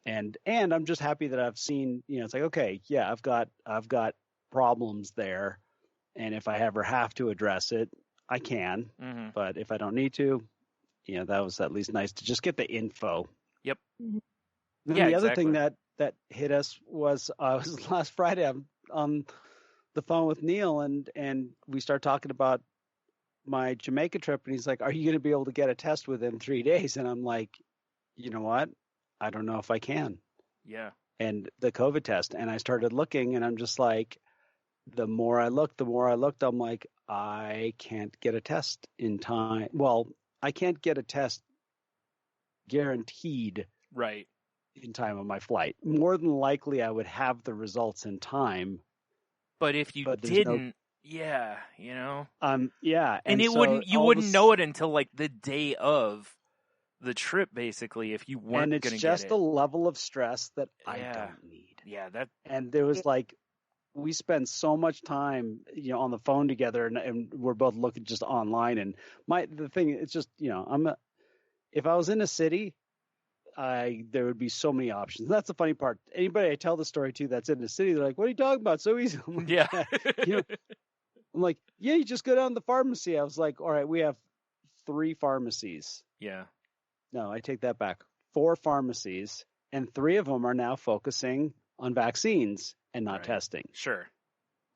and I'm just happy that I've seen, it's like, okay, yeah, I've got problems there, and if I ever have to address it, I can. But if I don't need to, that was at least nice to just get the info. Yep. Then the other thing that hit us was last Friday. I'm on the phone with Neil, and we start talking about my Jamaica trip, and he's like, are you going to be able to get a test within 3 days? And I'm like, you know what? I don't know if I can. Yeah. And the COVID test. And I started looking, and I'm just like, the more I looked, I'm like, I can't get a test in time. Well, I can't get a test guaranteed right in time of my flight. More than likely, I would have the results in time. But if you didn't, yeah. And it so you wouldn't know it until like the day of the trip, basically, if you weren't going to get it. And it's just a level of stress that I don't need. Yeah, and there was like, we spend so much time, on the phone together, and we're both looking just online. And the thing, it's just, if I was in a city, there would be so many options. That's the funny part. Anybody I tell the story to that's in the city, they're like, what are you talking about? So easy. I'm like, I'm like, yeah, you just go down to the pharmacy. I was like, all right, we have 3 pharmacies. Yeah. No, I take that back. 4 pharmacies, and 3 of them are now focusing on vaccines and not testing. Sure.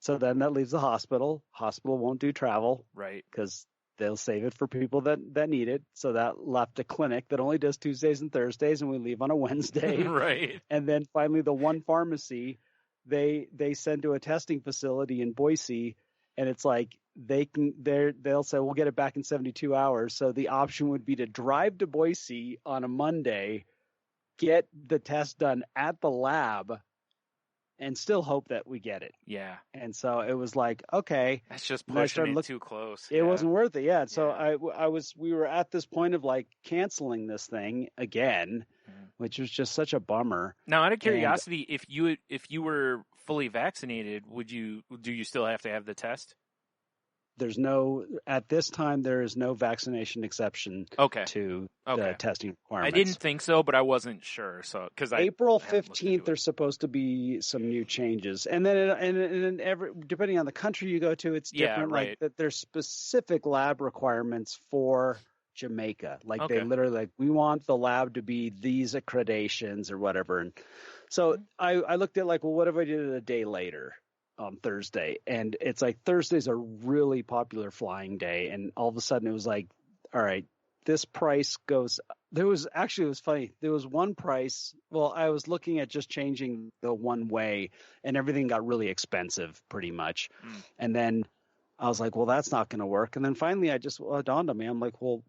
So then that leaves the hospital. Hospital won't do travel. Right. Because they'll save it for people that need it. So that left a clinic that only does Tuesdays and Thursdays, and we leave on a Wednesday. Right. And then finally the one pharmacy, they send to a testing facility in Boise, and it's like they'll say, we'll get it back in 72 hours. So the option would be to drive to Boise on a Monday, get the test done at the lab, and still hope that we get it. Yeah. And so it was like, okay. That's just pushing it too close. It wasn't worth it. Yeah. So we were at this point of like canceling this thing again, which was just such a bummer. Now, out of curiosity, if you were fully vaccinated, do you still have to have the test? At this time, there is no vaccination exception to the testing requirements. I didn't think so, but I wasn't sure. So, because April 15th, there's supposed to be some new changes. And then, depending on the country you go to, it's different. Yeah, right. Like that there's specific lab requirements for Jamaica. Like they literally we want the lab to be these accreditations or whatever. And so I looked at like, well, what if I did it a day later? On Thursday, and it's like Thursday's a really popular flying day, and all of a sudden it was like, all right, this price goes. It was funny. There was one price. Well, I was looking at just changing the one way, and everything got really expensive pretty much. And then I was like, well, that's not going to work. And then finally, it dawned on me. I'm like, well,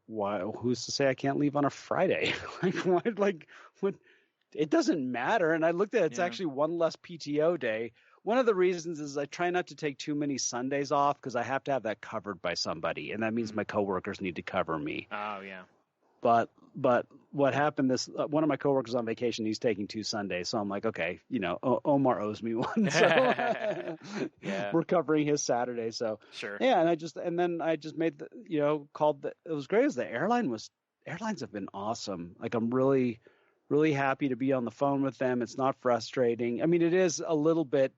why? Who's to say I can't leave on a Friday? What? It doesn't matter. And I looked at it. It's actually one less PTO day. One of the reasons is I try not to take too many Sundays off because I have to have that covered by somebody, and that means my coworkers need to cover me. Oh yeah. But what happened? One of my coworkers on vacation. He's taking 2 Sundays, so I'm like, okay, Omar owes me one, so we're covering his Saturday. So sure. Yeah, and I just made called. It was great. As the airlines have been awesome. Like I'm really happy to be on the phone with them. It's not frustrating. I mean, it is a little bit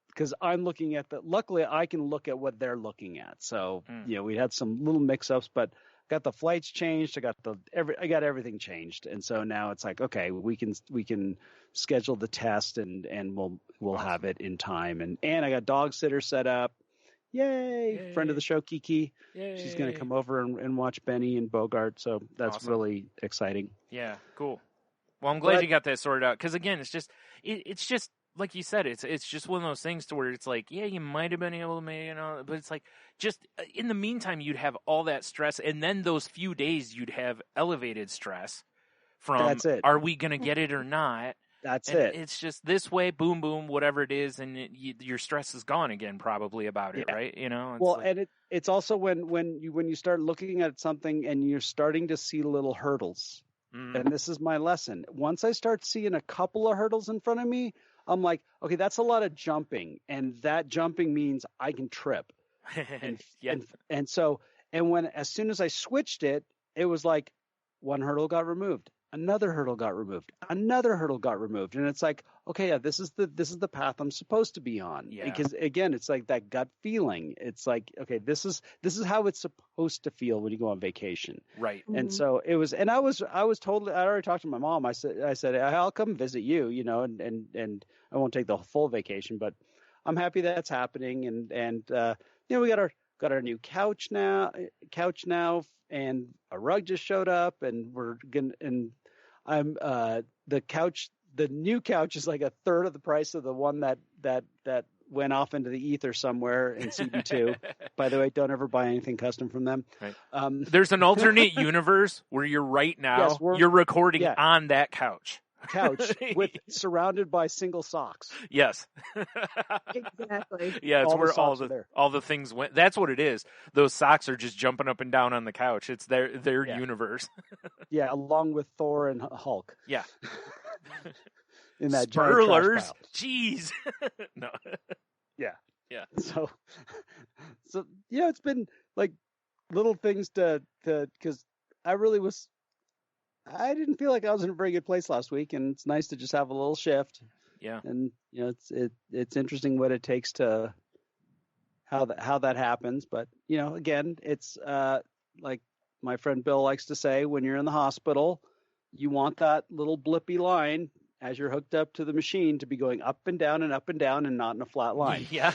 because I'm looking at luckily I can look at what they're looking at. So, we had some little mix-ups, but got the flights changed. I got everything changed. And so now it's like, okay, we can schedule the test and we'll have it in time. And I got dog sitter set up. Yay. Friend of the show, Kiki. Yay. She's going to come over and watch Benny and Bogart. So that's really exciting. Yeah. Cool. Well, I'm glad you got that sorted out. Because again, it's just like you said, it's just one of those things to where it's like, yeah, you might have been able to, but it's like just in the meantime, you'd have all that stress, and then those few days you'd have elevated stress from, that's it. Are we going to get it or not? That's and it. It's just this way, boom, boom, whatever it is, and your stress is gone again, probably about it, right? And it's also when you start looking at something and you're starting to see little hurdles. And this is my lesson. Once I start seeing a couple of hurdles in front of me, I'm like, okay, that's a lot of jumping, and that jumping means I can trip. And so as soon as I switched it, it was like one hurdle got removed, another hurdle got removed, another hurdle got removed, and it's like, okay, yeah, this is the path I'm supposed to be on. Yeah. Because again, it's like that gut feeling. It's like, okay, this is how it's supposed to feel when you go on vacation. Right. And so it was, and I was totally. I already talked to my mom. I said I'll come visit you, and I won't take the full vacation, but I'm happy that's happening. And we got our new couch now, and a rug just showed up, and the new couch is like a third of the price of the one that went off into the ether somewhere in CB2. By the way, don't ever buy anything custom from them. Right. There's an alternate universe where you're right now. You're recording on that couch. Surrounded by single socks. Yes. Exactly. Yeah, it's where all the things went. That's what it is. Those socks are just jumping up and down on the couch. It's their universe. Yeah, along with Thor and Hulk. Yeah. In that spoilers. Jeez. No. Yeah. Yeah. So it's been like little things to because I didn't feel like I was in a very good place last week, and it's nice to just have a little shift. Yeah. And it's interesting what it takes to how that happens, but again, it's like my friend Bill likes to say, when you're in the hospital, you want that little blippy line as you're hooked up to the machine to be going up and down and not in a flat line. Yeah.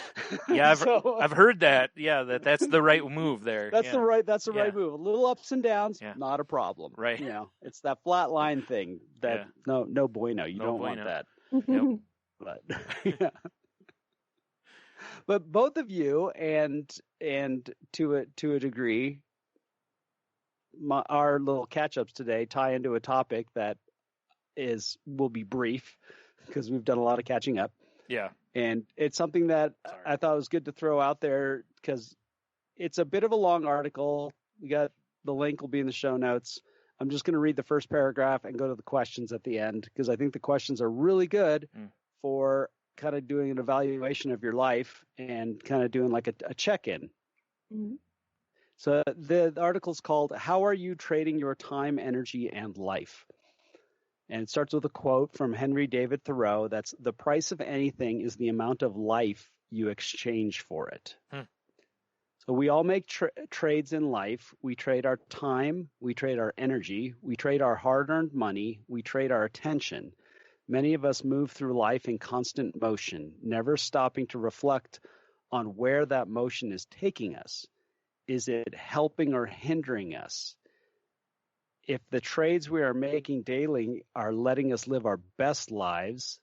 I've heard that. Yeah, that's the right move there. That's the right move. A little ups and downs, not a problem. Right. It's that flat line thing that no bueno. You don't want that. Yep. But but both of you and to a degree, our little catch-ups today tie into a topic that will be brief because we've done a lot of catching up. Yeah. And it's something that I thought was good to throw out there because it's a bit of a long article. We got the link will be in the show notes. I'm just going to read the first paragraph and go to the questions at the end because I think the questions are really good for kind of doing an evaluation of your life and kind of doing like a check-in. Mm-hmm. So the article's called "How Are You Trading Your Time, Energy, and Life?" And it starts with a quote from Henry David Thoreau. That's, "The price of anything is the amount of life you exchange for it." So we all make trades in life. We trade our time. We trade our energy. We trade our hard-earned money. We trade our attention. Many of us move through life in constant motion, never stopping to reflect on where that motion is taking us. Is it helping or hindering us? If the trades we are making daily are letting us live our best lives,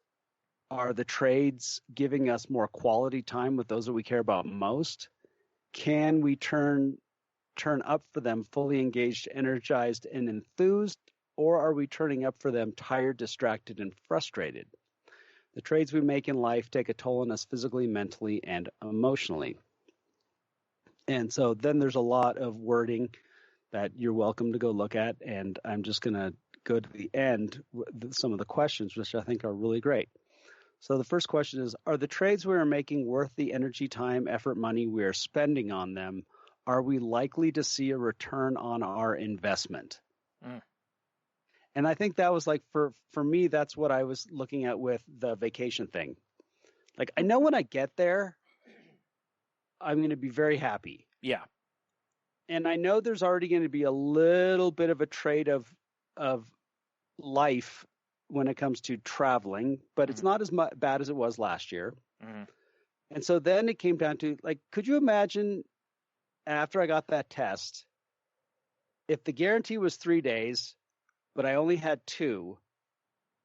are the trades giving us more quality time with those that we care about most? Can we turn up for them fully engaged, energized, and enthused, or are we turning up for them tired, distracted, and frustrated? The trades we make in life take a toll on us physically, mentally, and emotionally. And so then there's a lot of wording that you're welcome to go look at, and I'm just going to go to the end with some of the questions, which I think are really great. So the first question is, are the trades we are making worth the energy, time, effort, money we are spending on them? Are we likely to see a return on our investment? And I think that was like, for me, that's what I was looking at with the vacation thing. Like, I know when I get there, I'm going to be very happy. Yeah. And I know there's already going to be a little bit of a trade of life when it comes to traveling, but it's not as bad as it was last year. And so then it came down to, like, could you imagine after I got that test, if the guarantee was 3 days, but I only had 2,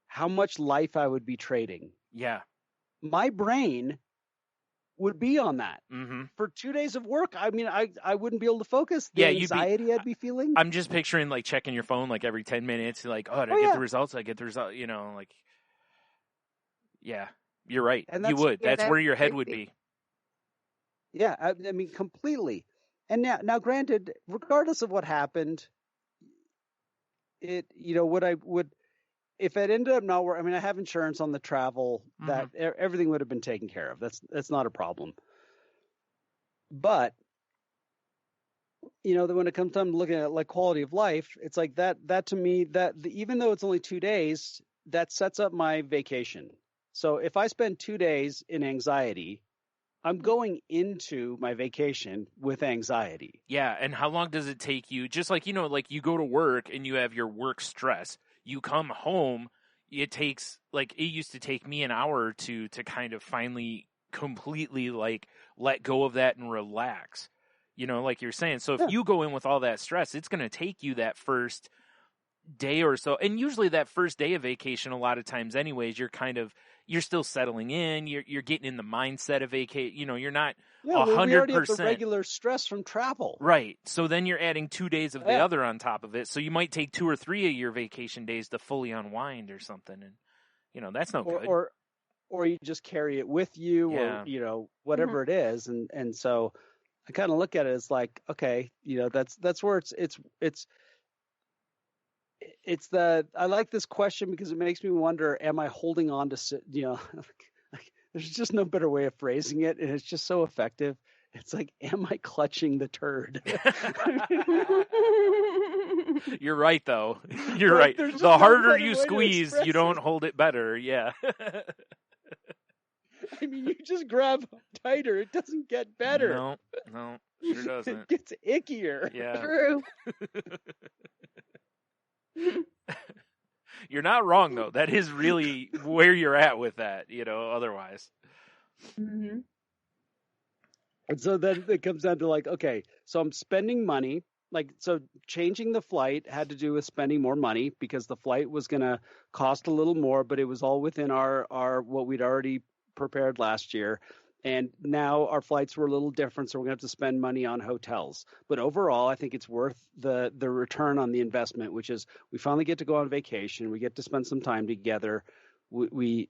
how much life I would be trading? Yeah. My brain would be on that for 2 days of work. I mean, I wouldn't be able to focus. The anxiety I'd be feeling. I'm just picturing like checking your phone like every 10 minutes. Like, did I get the results? I get the result. You know, like, yeah, you're right. And you would. That's where your head would be. Yeah, I mean, completely. And now, granted, regardless of what happened, if it ended up not working, I mean, I have insurance on the travel, that everything would have been taken care of. That's not a problem. But, that when it comes time to looking at like quality of life, it's like that to me, even though it's only 2 days, that sets up my vacation. So if I spend 2 days in anxiety, I'm going into my vacation with anxiety. Yeah. And how long does it take you? Just like, like you go to work and you have your work stress. You come home, it used to take me an hour or two to kind of finally completely like let go of that and relax, like you're saying. So if you go in with all that stress, it's going to take you that first day or so. And usually that first day of vacation, a lot of times anyways, you're still settling in, you're getting in the mindset of vacation, you're not 100%. We already have the regular stress from travel. Right. So then you're adding 2 days of the other on top of it. So you might take 2 or 3 of your vacation days to fully unwind or something. And, that's no good. Or you just carry it with you or, whatever it is. And so I kind of look at it as like, okay, that's where I like this question because it makes me wonder, am I holding on to, there's just no better way of phrasing it. And it's just so effective. It's like, am I clutching the turd? You're right, though. You're right. The harder you squeeze, you don't hold it better. Yeah. I mean, you just grab tighter. It doesn't get better. No. Sure doesn't. It gets ickier. Yeah. True. You're not wrong, though. That is really where you're at with that, otherwise. Mm-hmm. And so then it comes down to like, okay, so I'm spending money. So changing the flight had to do with spending more money because the flight was going to cost a little more, but it was all within our what we'd already prepared last year. And now our flights were a little different, so we're going to have to spend money on hotels. But overall, I think it's worth the return on the investment, which is we finally get to go on vacation. We get to spend some time together. We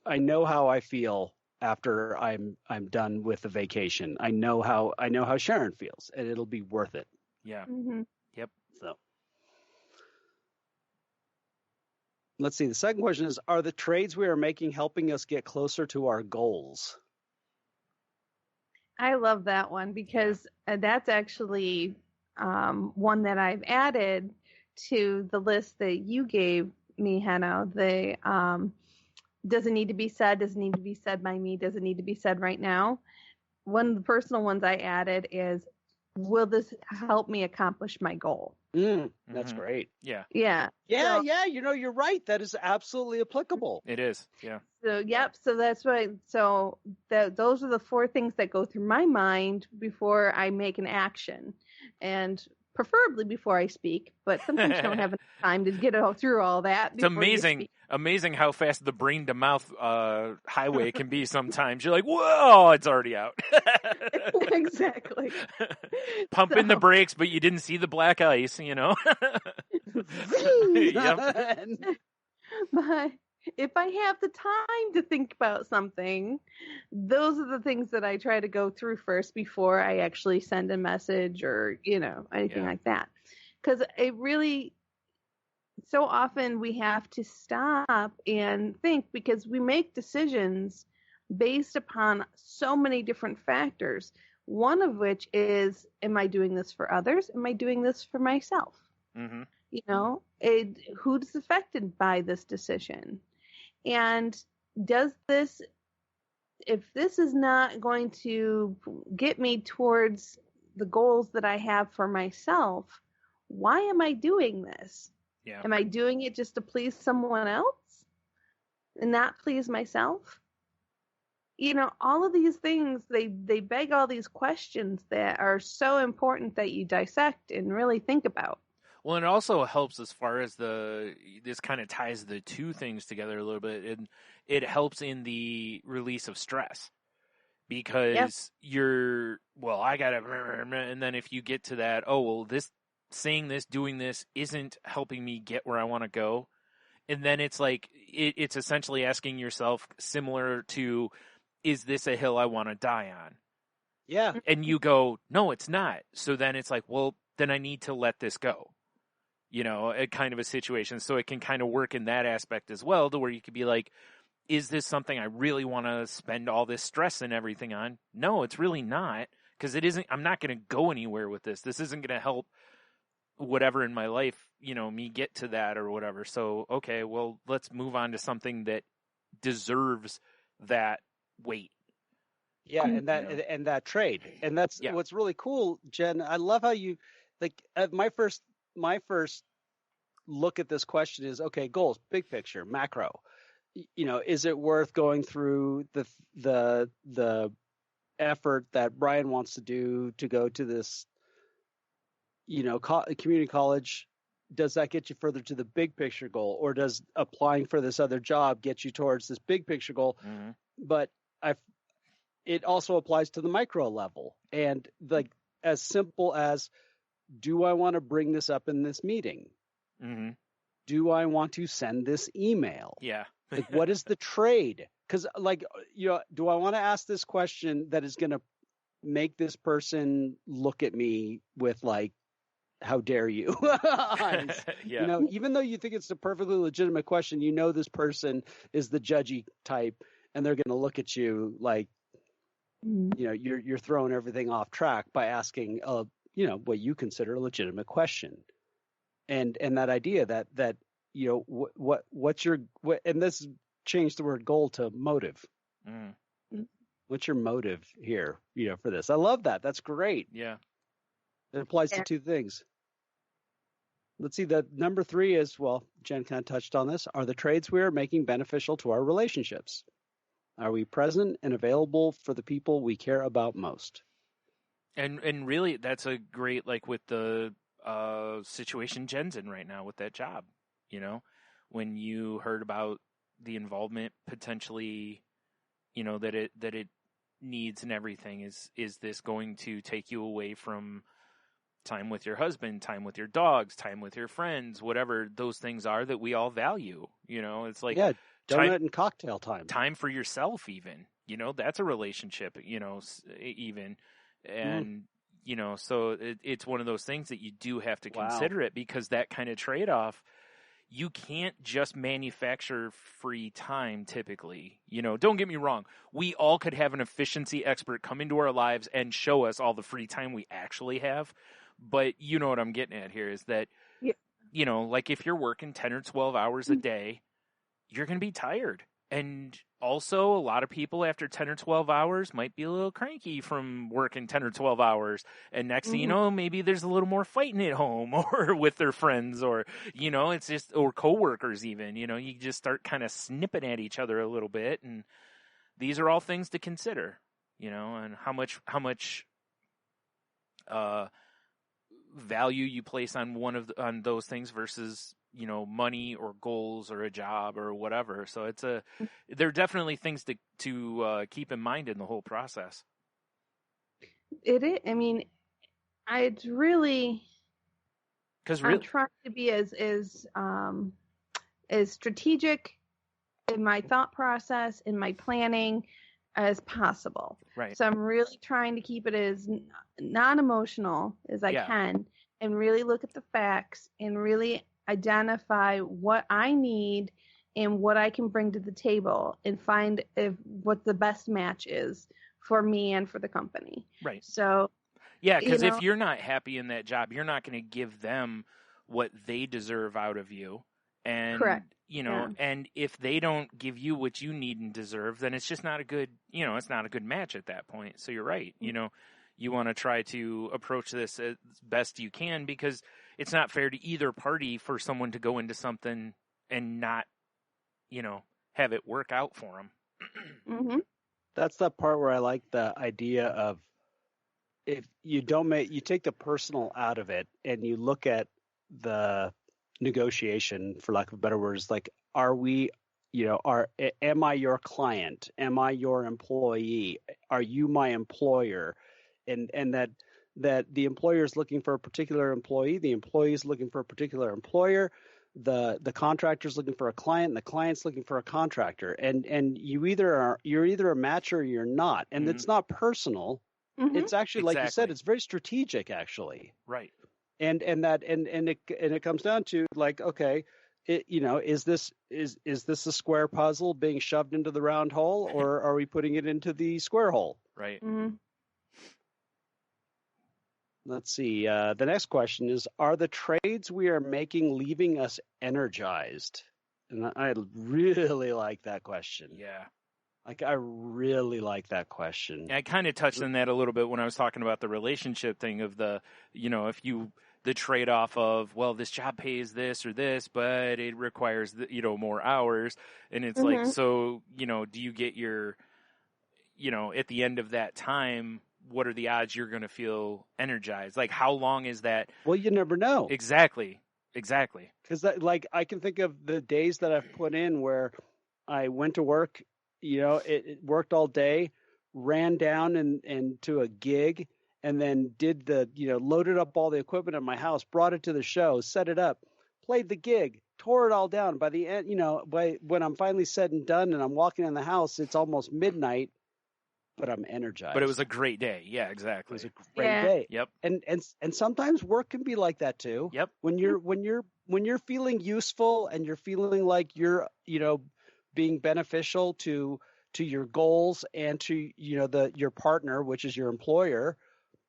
I know how I feel after I'm done with the vacation. I know how Sharon feels, and it'll be worth it. Yeah. Mm-hmm. Yep. So let's see. The second question is, are the trades we are making helping us get closer to our goals? I love that one because that's actually one that I've added to the list that you gave me, Hannah. The doesn't need to be said, doesn't need to be said by me, doesn't need to be said right now. One of the personal ones I added is, will this help me accomplish my goal? That's great. Yeah. Yeah. Yeah. You're right. That is absolutely applicable. It is. Yeah. So, yep. So that's why. So those are the 4 things that go through my mind before I make an action, and preferably before I speak. But sometimes you don't have enough time to get through all that. It's amazing how fast the brain to mouth highway can be. Sometimes you're like, whoa, it's already out. Exactly. Pumping the brakes, but you didn't see the black ice. Yep. But if I have the time to think about something, those are the things that I try to go through first before I actually send a message or, anything like that. Because it really, so often we have to stop and think because we make decisions based upon so many different factors. One of which is, am I doing this for others? Am I doing this for myself? Mm-hmm. Who's affected by this decision? And if this is not going to get me towards the goals that I have for myself, why am I doing this? Yeah. Am I doing it just to please someone else and not please myself? All of these things, they beg all these questions that are so important that you dissect and really think about. Well, and it also helps as far as this kind of ties the 2 things together a little bit. And it helps in the release of stress because I got to, and then if you get to that, saying this, doing this isn't helping me get where I want to go. And then it's like, it's essentially asking yourself similar to, is this a hill I want to die on? Yeah. And you go, no, it's not. So then it's like, well, then I need to let this go. A kind of a situation. So it can kind of work in that aspect as well, to where you could be like, is this something I really want to spend all this stress and everything on? No, it's really not, because it isn't. I'm not going to go anywhere with this. This isn't going to help whatever in my life, me get to that or whatever. So, okay, well, let's move on to something that deserves that weight. Yeah, and that trade. And that's what's really cool, Jen. I love how you my first look at this question is, okay, goals, big picture, macro. Is it worth going through the effort that Brian wants to do to go to this, community college? Does that get you further to the big picture goal, or does applying for this other job get you towards this big picture goal? Mm-hmm. But it also applies to the micro level, and as simple as, do I want to bring this up in this meeting? Mm-hmm. Do I want to send this email? Yeah. What is the trade? Because do I want to ask this question that is going to make this person look at me with how dare you? Eyes. Yeah. Even though you think it's a perfectly legitimate question, this person is the judgy type, and they're going to look at you like, you're throwing everything off track by asking what you consider a legitimate question. And that idea that what's your, and this changed the word goal to motive. Mm. What's your motive here, for this? I love that. That's great. Yeah. It applies to two things. Let's see, the number 3 is, well, Jen kind of touched on this. Are the trades we are making beneficial to our relationships? Are we present and available for the people we care about most? And really, that's a great, like with the situation Jen's in right now with that job, when you heard about the involvement potentially, that it needs and everything, is this going to take you away from time with your husband, time with your dogs, time with your friends, whatever those things are that we all value? It's like, yeah, donut and cocktail time for yourself, even, that's a relationship, even. And, so it's one of those things that you do have to consider it, because that kind of trade-off, you can't just manufacture free time typically. Don't get me wrong. We all could have an efficiency expert come into our lives and show us all the free time we actually have. But you know what I'm getting at here is that, like if you're working 10 or 12 hours a day, you're going to be tired. And also, a lot of people after 10 or 12 hours might be a little cranky from working 10 or 12 hours. And next thing you know, maybe there's a little more fighting at home or with their friends, or, it's just, or coworkers even, you just start kind of snipping at each other a little bit. And these are all things to consider, and how much value you place on on those things versus, money or goals or a job or whatever. So they're definitely things to keep in mind in the whole process. It is. I mean, it's really, I'm trying to be as strategic in my thought process, in my planning as possible. Right. So I'm really trying to keep it as non-emotional as I can, and really look at the facts and really identify what I need and what I can bring to the table, and find what the best match is for me and for the company. Right. So, yeah, because if you're not happy in that job, you're not going to give them what they deserve out of you. And, correct. And if they don't give you what you need and deserve, then it's just not a good, it's not a good match at that point. So you're right. You want to try to approach this as best you can, because it's not fair to either party for someone to go into something and not, have it work out for them. Mm-hmm. That's the part where I like the idea of, if you you take the personal out of it and you look at the negotiation, for lack of better words, like, are we, am I your client? Am I your employee? Are you my employer? And that the employer is looking for a particular employee, the employee is looking for a particular employer, the contractor's looking for a client, and the client's looking for a contractor. And you're either a match or you're not. And it's not personal. Mm-hmm. It's actually, like you said, it's very strategic, actually. Right. And it comes down to, like, okay, is this a square puzzle being shoved into the round hole, or are we putting it into the square hole? Right. Mm-hmm. Let's see. The next question is, are the trades we are making leaving us energized? And I really like that question. Yeah. Like, I really like that question. I kind of touched on that a little bit when I was talking about the relationship thing of the, the trade-off of, well, this job pays this or this, but it requires, more hours. And it's like, so, do you get your, at the end of that time, what are the odds you're going to feel energized? Like, how long is that? Well, you never know. Exactly. Because, I can think of the days that I've put in where I went to work, it worked all day, ran down and to a gig, and then did loaded up all the equipment at my house, brought it to the show, set it up, played the gig, tore it all down. By the end, when I'm finally said and done and I'm walking in the house, it's almost midnight, but I'm energized. But it was a great day. Yeah, exactly. It was a great day. Yep. And sometimes work can be like that too. Yep. When you're feeling useful and you're feeling like you're, being beneficial to your goals and to, your partner, which is your employer,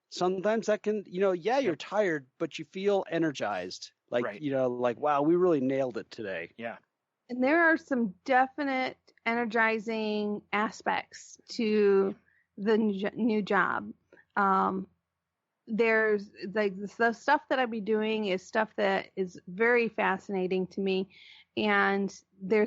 sometimes that can, you're tired, but you feel energized. Like, right. Like, wow, we really nailed it today. Yeah. And there are some definite energizing aspects to the new job. There's like the stuff that I'll be doing is stuff that is very fascinating to me, and there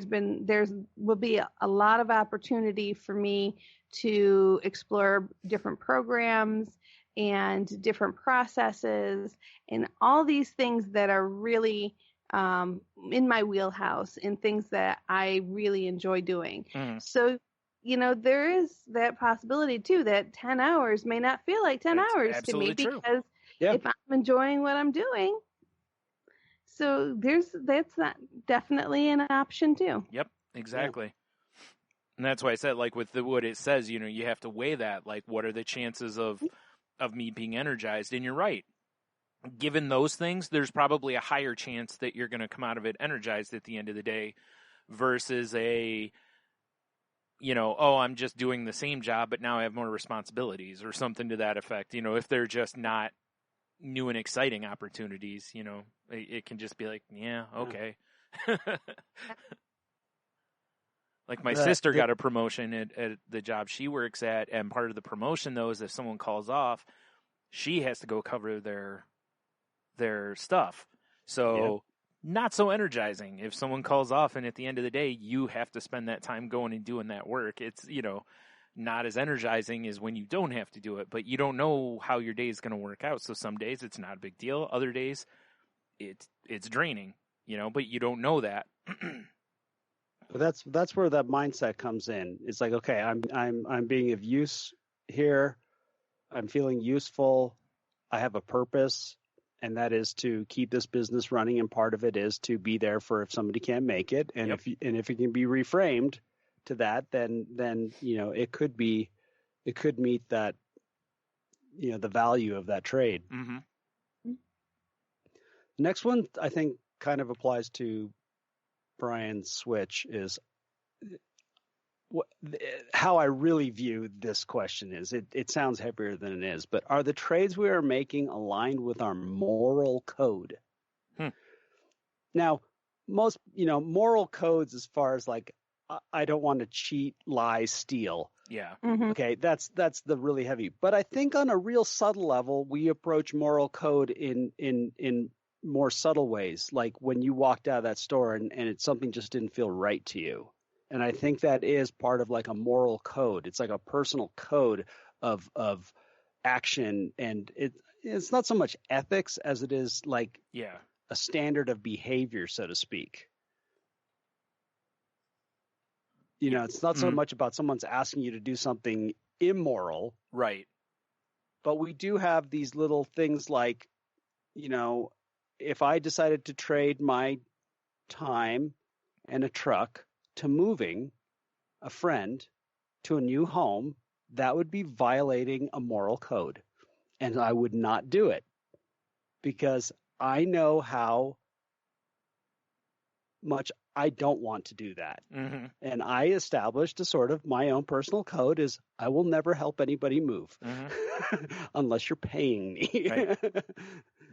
will be a lot of opportunity for me to explore different programs and different processes and all these things that are really in my wheelhouse and things that I really enjoy doing. So, there is that possibility too that 10 hours may not feel like 10 hours to me because if I'm enjoying what I'm doing. So that's not definitely an option too. Yep, exactly. And that's why I said, like, with what it says, you have to weigh that. Like, what are the chances of me being energized? And you're right. Given those things, there's probably a higher chance that you're going to come out of it energized at the end of the day versus I'm just doing the same job, but now I have more responsibilities or something to that effect. If they're just not new and exciting opportunities, it can just be like, yeah, okay. Like my sister got a promotion at the job she works at, and part of the promotion, though, is if someone calls off, she has to go cover their stuff. So not so energizing if someone calls off, and at the end of the day, you have to spend that time going and doing that work. It's, not as energizing as when you don't have to do it, but you don't know how your day is going to work out. So some days it's not a big deal. Other days it's draining, but you don't know that. But that's where that mindset comes in. It's like, okay, I'm being of use here. I'm feeling useful. I have a purpose, and that is to keep this business running. And part of it is to be there for if somebody can't make it. And if it can be reframed to that, then it could meet that, the value of that trade. Mm-hmm. The next one I think kind of applies to Brian's switch is how I really view this question is it sounds heavier than it is, but are the trades we are making aligned with our moral code? Now, most, moral codes as far as like, I don't want to cheat, lie, steal. Yeah. Mm-hmm. Okay. That's the really heavy, but I think on a real subtle level, we approach moral code in more subtle ways. Like when you walked out of that store and it's something just didn't feel right to you. And I think that is part of like a moral code. It's like a personal code of action. And it's not so much ethics as it is like a standard of behavior, so to speak. It's not so much about someone's asking you to do something immoral. Right. But we do have these little things like, if I decided to trade my time and a truck to moving a friend to a new home, that would be violating a moral code. And I would not do it because I know how much I don't want to do that. Mm-hmm. And I established a sort of my own personal code is I will never help anybody move unless you're paying me. Right.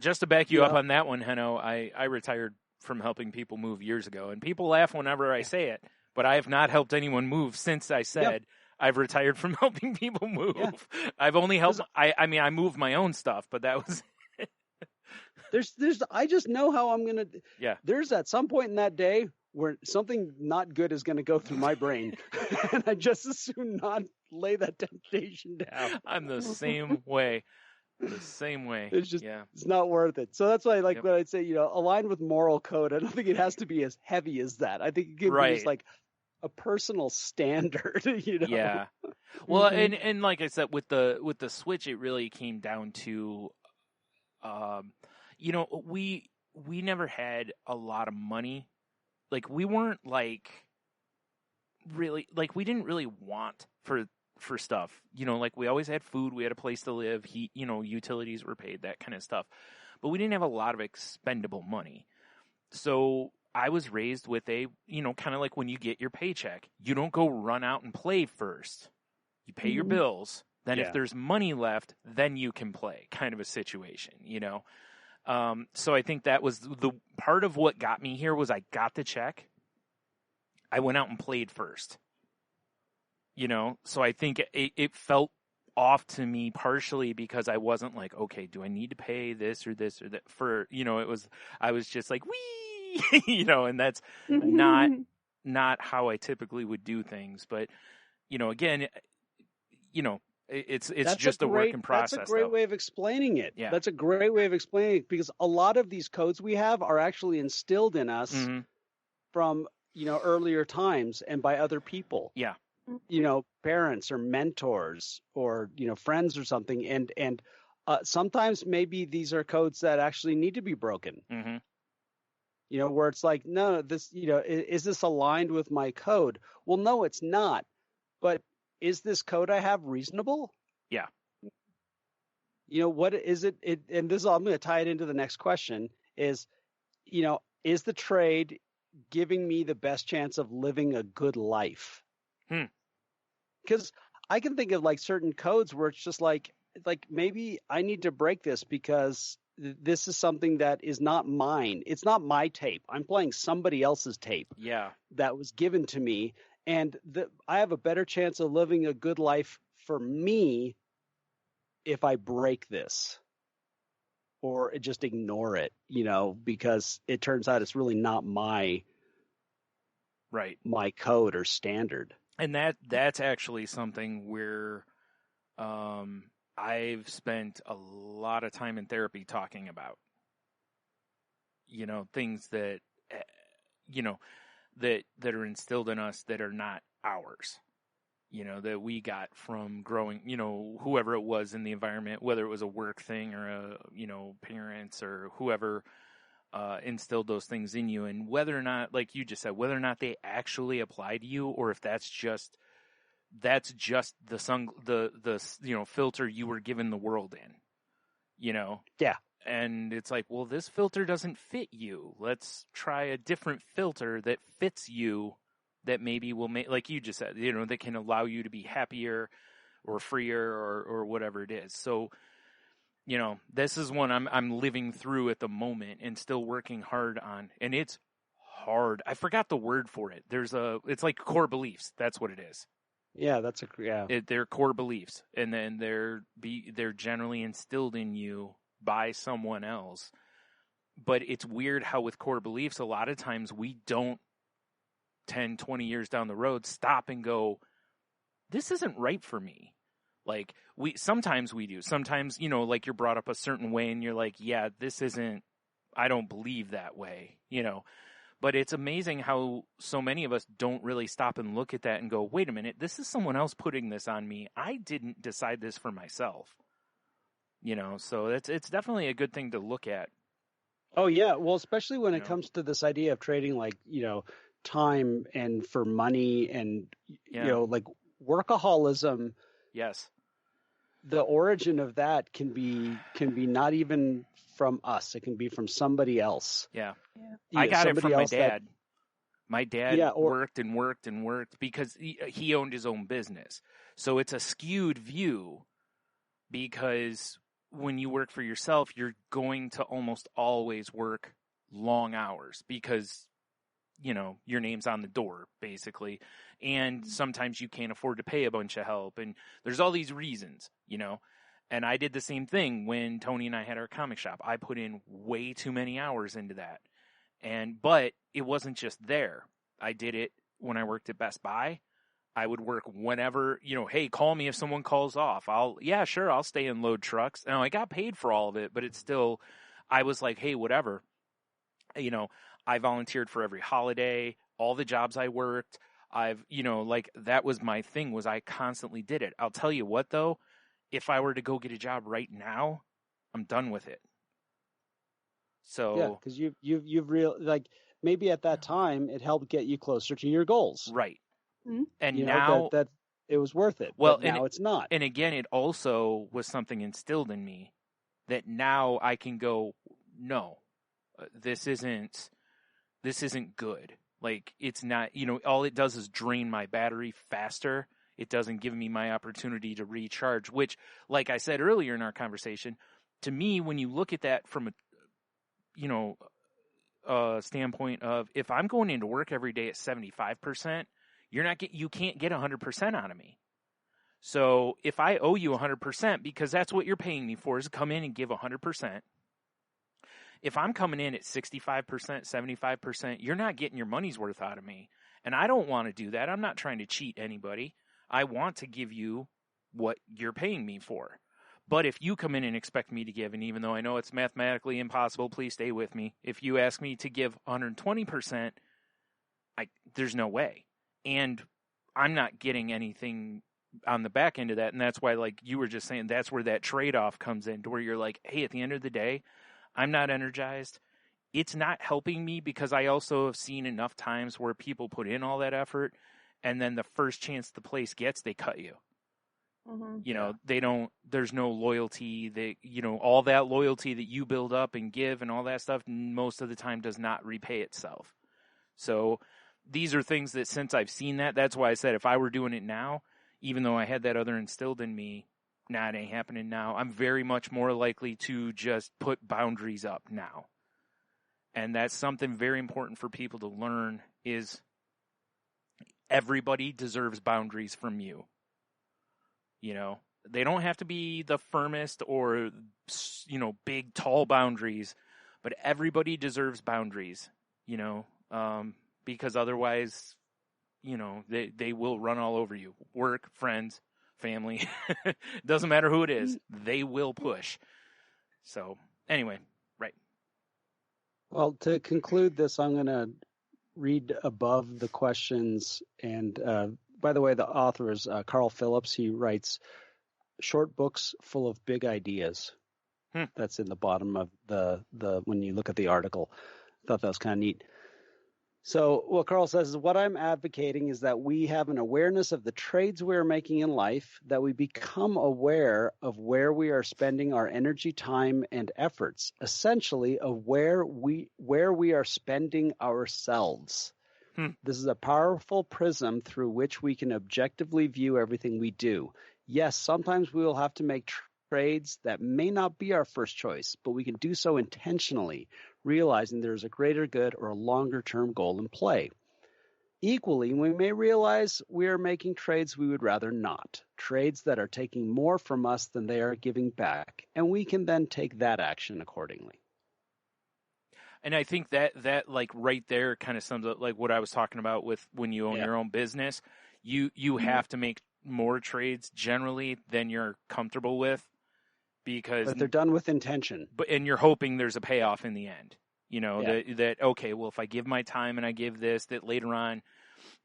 Just to back you up on that one, Heno, I retired from helping people move years ago, and people laugh whenever I say it, but I have not helped anyone move since I said I've retired from helping people move. Yeah. I've only helped, I moved my own stuff, but that was I just know how I'm going to, there's at some point in that day where something not good is going to go through my brain. And I just as soon not lay that temptation down. I'm the same way. It's just, it's not worth it. So that's why, like, when I'd say, align with moral code, I don't think it has to be as heavy as that. I think it can be just like a personal standard, Yeah. Well, and like I said, with the switch, it really came down to, we never had a lot of money. Like, we weren't really, we didn't really want for stuff, like we always had food, we had a place to live, heat, utilities were paid, that kind of stuff, but we didn't have a lot of expendable money. So I was raised with a, kind of like when you get your paycheck, you don't go run out and play first. You pay your bills. Then if there's money left, then you can play, kind of a situation, So I think that was the part of what got me here was I got the check. I went out and played first. So I think it felt off to me partially because I wasn't like, okay, do I need to pay this or that for, I was just like, wee, and that's not how I typically would do things. But, again, it's just a work in process. That's a great way of explaining it. Yeah. That's a great way of explaining it, because a lot of these codes we have are actually instilled in us from, earlier times and by other people. Yeah. Parents or mentors or, friends or something. And sometimes maybe these are codes that actually need to be broken. Where it's like, no, this, is this aligned with my code? Well, no, it's not. But is this code I have reasonable? Yeah. What is it? And this is, I'm going to tie it into the next question is, is the trade giving me the best chance of living a good life? Because I can think of like certain codes where it's just like maybe I need to break this because this is something that is not mine. It's not my tape. I'm playing somebody else's tape. Yeah. That was given to me. And I have a better chance of living a good life for me if I break this or just ignore it, because it turns out it's really not my code or standard. And that's actually something where I've spent a lot of time in therapy talking about, things that, that are instilled in us that are not ours, that we got from growing, whoever it was in the environment, whether it was a work thing or parents or whoever instilled those things in you, and whether or not, like you just said, whether or not they actually apply to you, or if that's just the filter you were given the world in, Yeah. And it's like, well, this filter doesn't fit you. Let's try a different filter that fits you, that maybe will make, like you just said, that can allow you to be happier or freer or whatever it is. So, this is one I'm living through at the moment and still working hard on. And it's hard. I forgot the word for it. It's like core beliefs. That's what it is. Yeah, They're core beliefs. And then they're generally instilled in you by someone else. But it's weird how with core beliefs, a lot of times we don't 10, 20 years down the road stop and go, this isn't right for me. Like sometimes we do. Sometimes, like you're brought up a certain way and you're like, yeah, I don't believe that way, But it's amazing how so many of us don't really stop and look at that and go, wait a minute, this is someone else putting this on me. I didn't decide this for myself. So it's definitely a good thing to look at. Oh yeah. Well, especially when it comes to this idea of trading, like, time and for money and, like workaholism. Yes. The origin of that can be not even from us. It can be from somebody else. Yeah. I got it from my dad. My dad worked and worked and worked because he owned his own business. So it's a skewed view, because when you work for yourself, you're going to almost always work long hours because, your name's on the door, basically. And sometimes you can't afford to pay a bunch of help. And there's all these reasons, And I did the same thing when Tony and I had our comic shop. I put in way too many hours into that. But it wasn't just there. I did it when I worked at Best Buy. I would work whenever, hey, call me if someone calls off. I'll stay and load trucks. Now, I got paid for all of it, but it's still, I was like, hey, whatever. I volunteered for every holiday, all the jobs I worked. That was my thing, was I constantly did it. I'll tell you what, though, if I were to go get a job right now, I'm done with it. So yeah, because you've maybe at that time it helped get you closer to your goals, right? Mm-hmm. And now that it was worth it. Well, now it's not. And again, it also was something instilled in me that now I can go, no, this isn't good. Like, it's not, all it does is drain my battery faster. It doesn't give me my opportunity to recharge, which, like I said earlier in our conversation, to me, when you look at that from a standpoint of, if I'm going into work every day at 75%, you can't get 100% out of me. So if I owe you 100%, because that's what you're paying me for, is to come in and give 100%. If I'm coming in at 65%, 75%, you're not getting your money's worth out of me. And I don't want to do that. I'm not trying to cheat anybody. I want to give you what you're paying me for. But if you come in and expect me to give, and even though I know it's mathematically impossible, please stay with me. If you ask me to give 120%, there's no way. And I'm not getting anything on the back end of that. And that's why, like you were just saying, that's where that trade-off comes in, to where you're like, hey, at the end of the day, I'm not energized. It's not helping me, because I also have seen enough times where people put in all that effort, and then the first chance the place gets, they cut you. Mm-hmm. You know, there's no loyalty. All that loyalty that you build up and give and all that stuff, most of the time does not repay itself. So these are things that, since I've seen that, that's why I said if I were doing it now, even though I had that other instilled in me, nah, it ain't happening now. I'm very much more likely to just put boundaries up now. And that's something very important for people to learn, is everybody deserves boundaries from you. You know, they don't have to be the firmest or, big, tall boundaries, but everybody deserves boundaries, because otherwise, they will run all over you. Work, friends, family, doesn't matter who it is, they will push. So anyway, right. Well, to conclude this, I'm going to read above the questions. And by the way, the author is Carl Phillips. He writes short books full of big ideas. That's in the bottom of the when you look at the article. I thought that was kind of neat. So what Carl says is, what I'm advocating is that we have an awareness of the trades we're making in life, that we become aware of where we are spending our energy, time, and efforts, essentially of where we are spending ourselves. This is a powerful prism through which we can objectively view everything we do. Yes, sometimes we will have to make trades that may not be our first choice, but we can do so intentionally, realizing there is a greater good or a longer-term goal in play. Equally, we may realize we are making trades we would rather not, trades that are taking more from us than they are giving back, and we can then take that action accordingly. And I think that like right there kind of sums up like what I was talking about with when you own your own business. You have to make more trades generally than you're comfortable with, but they're done with intention. And you're hoping there's a payoff in the end. That okay, well, if I give my time and I give this, that later on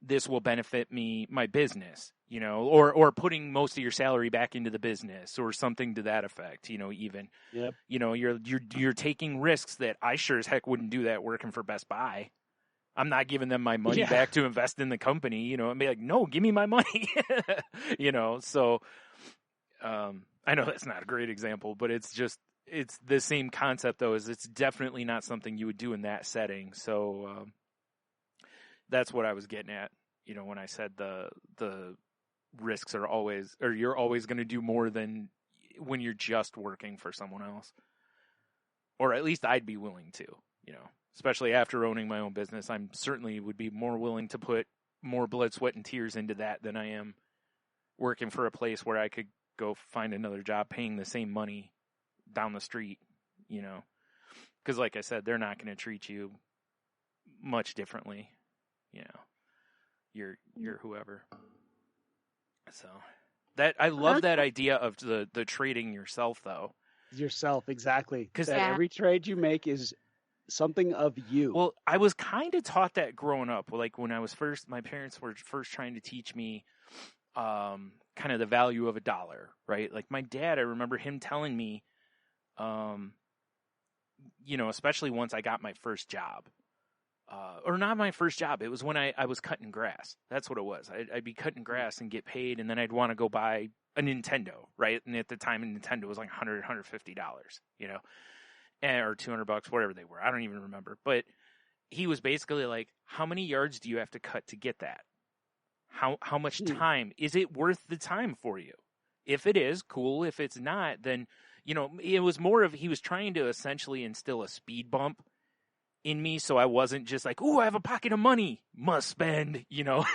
this will benefit my business, or putting most of your salary back into the business or something to that effect, even. Yep. You're taking risks that I sure as heck wouldn't do that working for Best Buy. I'm not giving them my money back to invest in the company, and be like, no, give me my money, so, I know that's not a great example, but it's the same concept though, is it's definitely not something you would do in that setting. So, that's what I was getting at, when I said the risks are always, or you're always going to do more than when you're just working for someone else. Or at least I'd be willing to, especially after owning my own business. I'm certainly would be more willing to put more blood, sweat, and tears into that than I am working for a place where I could go find another job paying the same money down the street, because like I said, they're not going to treat you much differently. You're whoever. So that I love that idea of the trading yourself though. Yourself, exactly. Because every trade you make is something of you. Well, I was kind of taught that growing up. Like when my parents were first trying to teach me kind of the value of a dollar, right? Like my dad, I remember him telling me, especially once I got my first job, or not my first job. It was when I was cutting grass. That's what it was. I'd be cutting grass and get paid, and then I'd want to go buy a Nintendo, right? And at the time, a Nintendo was like $100, $150, or $200, whatever they were. I don't even remember. But he was basically like, how many yards do you have to cut to get that? How much time? Is it worth the time for you? If it is, cool. If it's not, then, it was more of, he was trying to essentially instill a speed bump in me, so I wasn't just like, ooh, I have a pocket of money, must spend, you know.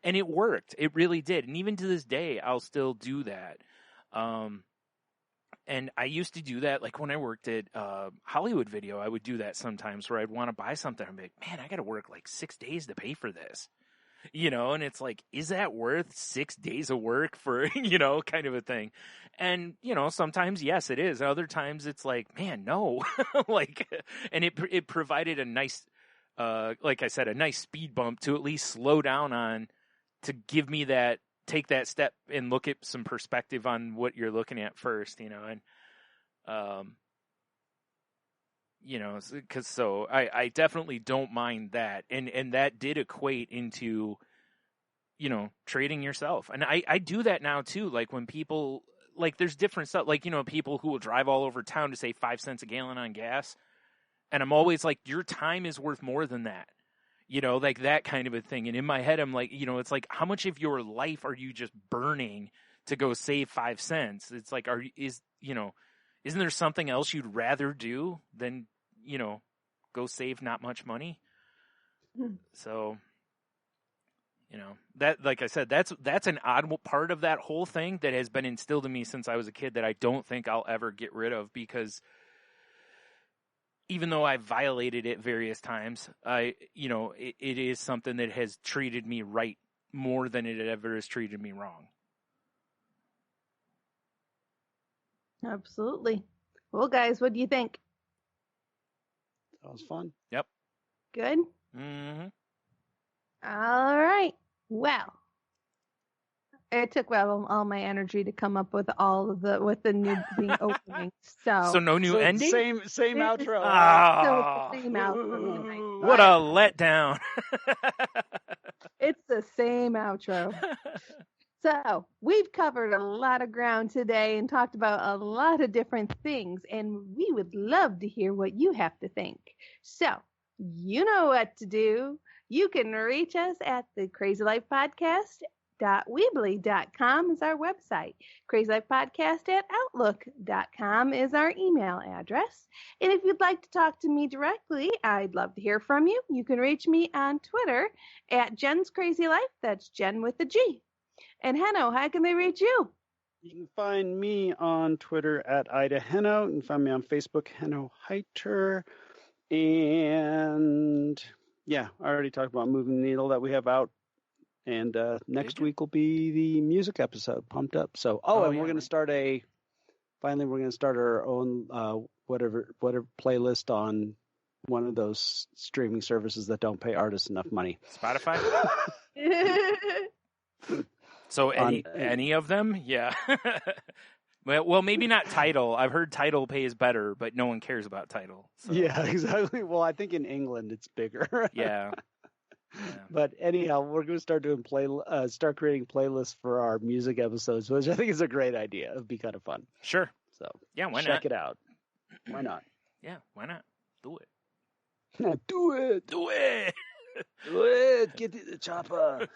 And it worked. It really did. And even to this day, I'll still do that. And I used to do that, like when I worked at Hollywood Video, I would do that sometimes where I'd want to buy something. I'm like, man, I got to work like 6 days to pay for this, you know? And it's like, is that worth 6 days of work for, you know, kind of a thing? And, you know, sometimes, yes, it is. Other times it's like, man, no. Like, and it provided a nice, like I said, a nice speed bump to at least slow down on, to give me that, take that step and look at some perspective on what you're looking at first, you know, and, you know, cause so I definitely don't mind that. And that did equate into, you know, trading yourself. And I do that now too. Like when people, like there's different stuff, like, you know, people who will drive all over town to say 5 cents a gallon on gas. And I'm always like, your time is worth more than that. You know, like that kind of a thing. And in my head, I'm like, you know, it's like, how much of your life are you just burning to go save 5 cents? It's like, you know, isn't there something else you'd rather do than, you know, go save not much money? So, you know, that, like I said, that's an odd part of that whole thing that has been instilled in me since I was a kid that I don't think I'll ever get rid of, because even though I violated it various times, you know, it is something that has treated me right more than it ever has treated me wrong. Absolutely. Well, guys, what do you think? That was fun. Yep. Good? Mm-hmm. All right. Well, it took all my energy to come up with the new opening. So no new ending? Same outro. Oh, the same outro tonight. What a letdown. It's the same outro. So we've covered a lot of ground today and talked about a lot of different things, and we would love to hear what you have to think. So you know what to do. You can reach us at the Crazy Life Podcast. Weebly.com is our website. crazylifepodcast@outlook.com is our email address. And if you'd like to talk to me directly, I'd love to hear from you. You can reach me on Twitter at Jen's Crazy Life. That's Jen with a G. And Henno, how can they reach you? You can find me on Twitter at Ida Henno. You can find me on Facebook, Henno Heiter. And yeah, I already talked about Moving the Needle that we have out. And next week will be the music episode, Pumped Up. So, we're going to start we're going to start our own whatever playlist on one of those streaming services that don't pay artists enough money. Spotify? So any of them? Yeah. Well, maybe not Tidal. I've heard Tidal pays better, but no one cares about Tidal. So. Yeah, exactly. Well, I think in England it's bigger. Yeah. But anyhow, we're going to start doing start creating playlists for our music episodes, which I think is a great idea. It'd be kind of fun. Sure. So yeah, why not? Check it out. Why not? Yeah, why not? Do it. Do it. Do it. Do it. Get the chopper.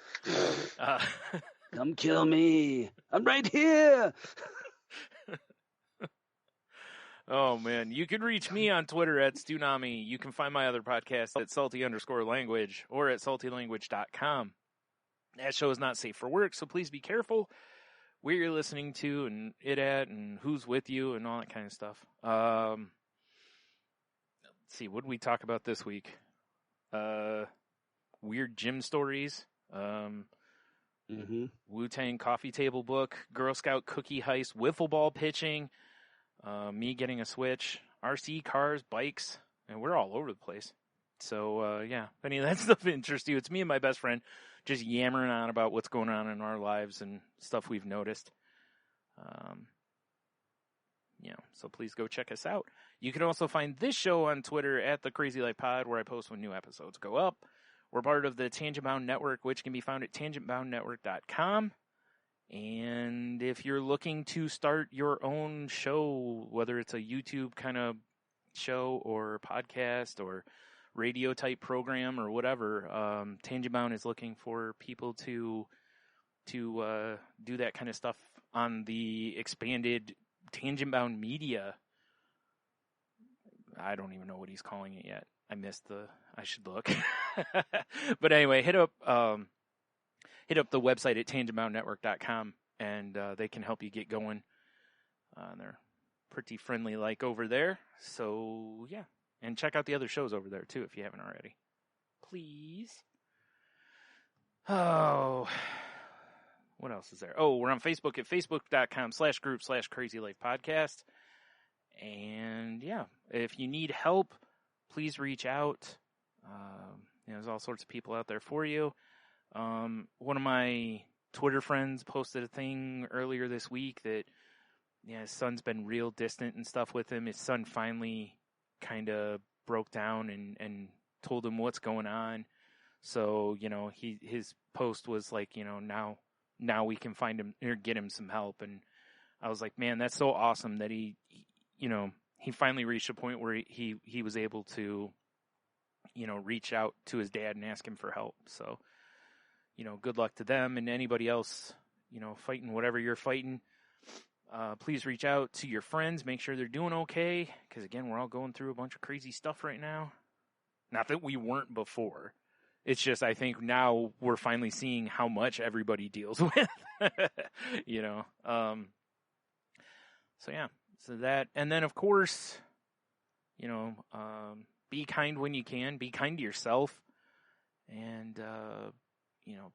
Come kill me. I'm right here. Oh, man. You can reach me on Twitter at Stunami. You can find my other podcast at salty_language or at saltylanguage.com. That show is not safe for work, so please be careful where you're listening to and it at and who's with you and all that kind of stuff. Let's see. What did we talk about this week? Weird gym stories. Wu-Tang coffee table book. Girl Scout cookie heist. Wiffle ball pitching. Me getting a Switch, RC cars, bikes, and we're all over the place. So, yeah, if any of that stuff interests you, it's me and my best friend just yammering on about what's going on in our lives and stuff we've noticed. So please go check us out. You can also find this show on Twitter at The Crazy Life Pod, where I post when new episodes go up. We're part of the Tangent Bound Network, which can be found at tangentboundnetwork.com. And if you're looking to start your own show, whether it's a YouTube kind of show or podcast or radio type program or whatever, Tangent Bound is looking for people to do that kind of stuff on the expanded Tangent Bound Media I don't even know what he's calling it yet. I should look. But anyway, hit up the website at tangentboundnetwork.com, and they can help you get going. They're pretty friendly like over there. So, yeah. And check out the other shows over there, too, if you haven't already. Please. Oh, what else is there? Oh, we're on Facebook at facebook.com/group/crazylifepodcast. And, yeah, if you need help, please reach out. There's all sorts of people out there for you. One of my Twitter friends posted a thing earlier this week that, his son's been real distant and stuff with him. His son finally kind of broke down and told him what's going on. So, his post was like, now we can find him or get him some help. And I was like, man, that's so awesome that he finally reached a point where he was able to, reach out to his dad and ask him for help. So, good luck to them and anybody else, fighting whatever you're fighting. Please reach out to your friends. Make sure they're doing okay. Because, again, we're all going through a bunch of crazy stuff right now. Not that we weren't before. It's just I think now we're finally seeing how much everybody deals with. So, yeah. So that. And then, of course, be kind when you can. Be kind to yourself. And,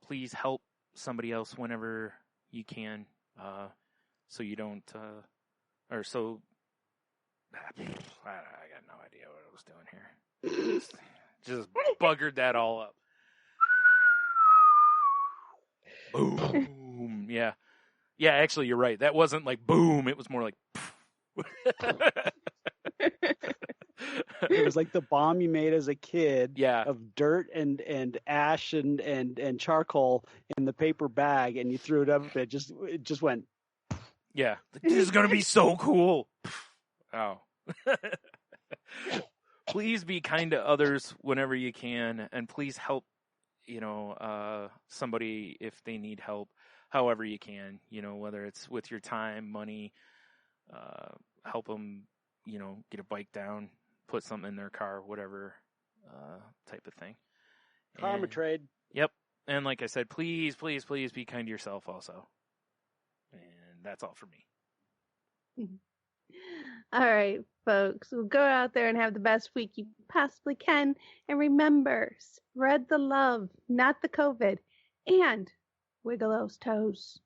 please help somebody else whenever you can. So you don't, I got no idea what I was doing here. Just buggered that all up. Boom. Yeah. Yeah, actually, you're right. That wasn't like boom. It was more like It was like the bomb you made as a kid of dirt and ash and charcoal in the paper bag, and you threw it up, and it just went. Yeah, this is going to be so cool. Oh. Please be kind to others whenever you can, and please help, somebody if they need help, however you can, whether it's with your time, money, help them, get a bike down, put something in their car, whatever type of thing. Karma trade. Yep. And like I said, please, please, please be kind to yourself also. And that's all for me. All right, folks. Well, go out there and have the best week you possibly can. And remember, spread the love, not the COVID. And wiggle those toes.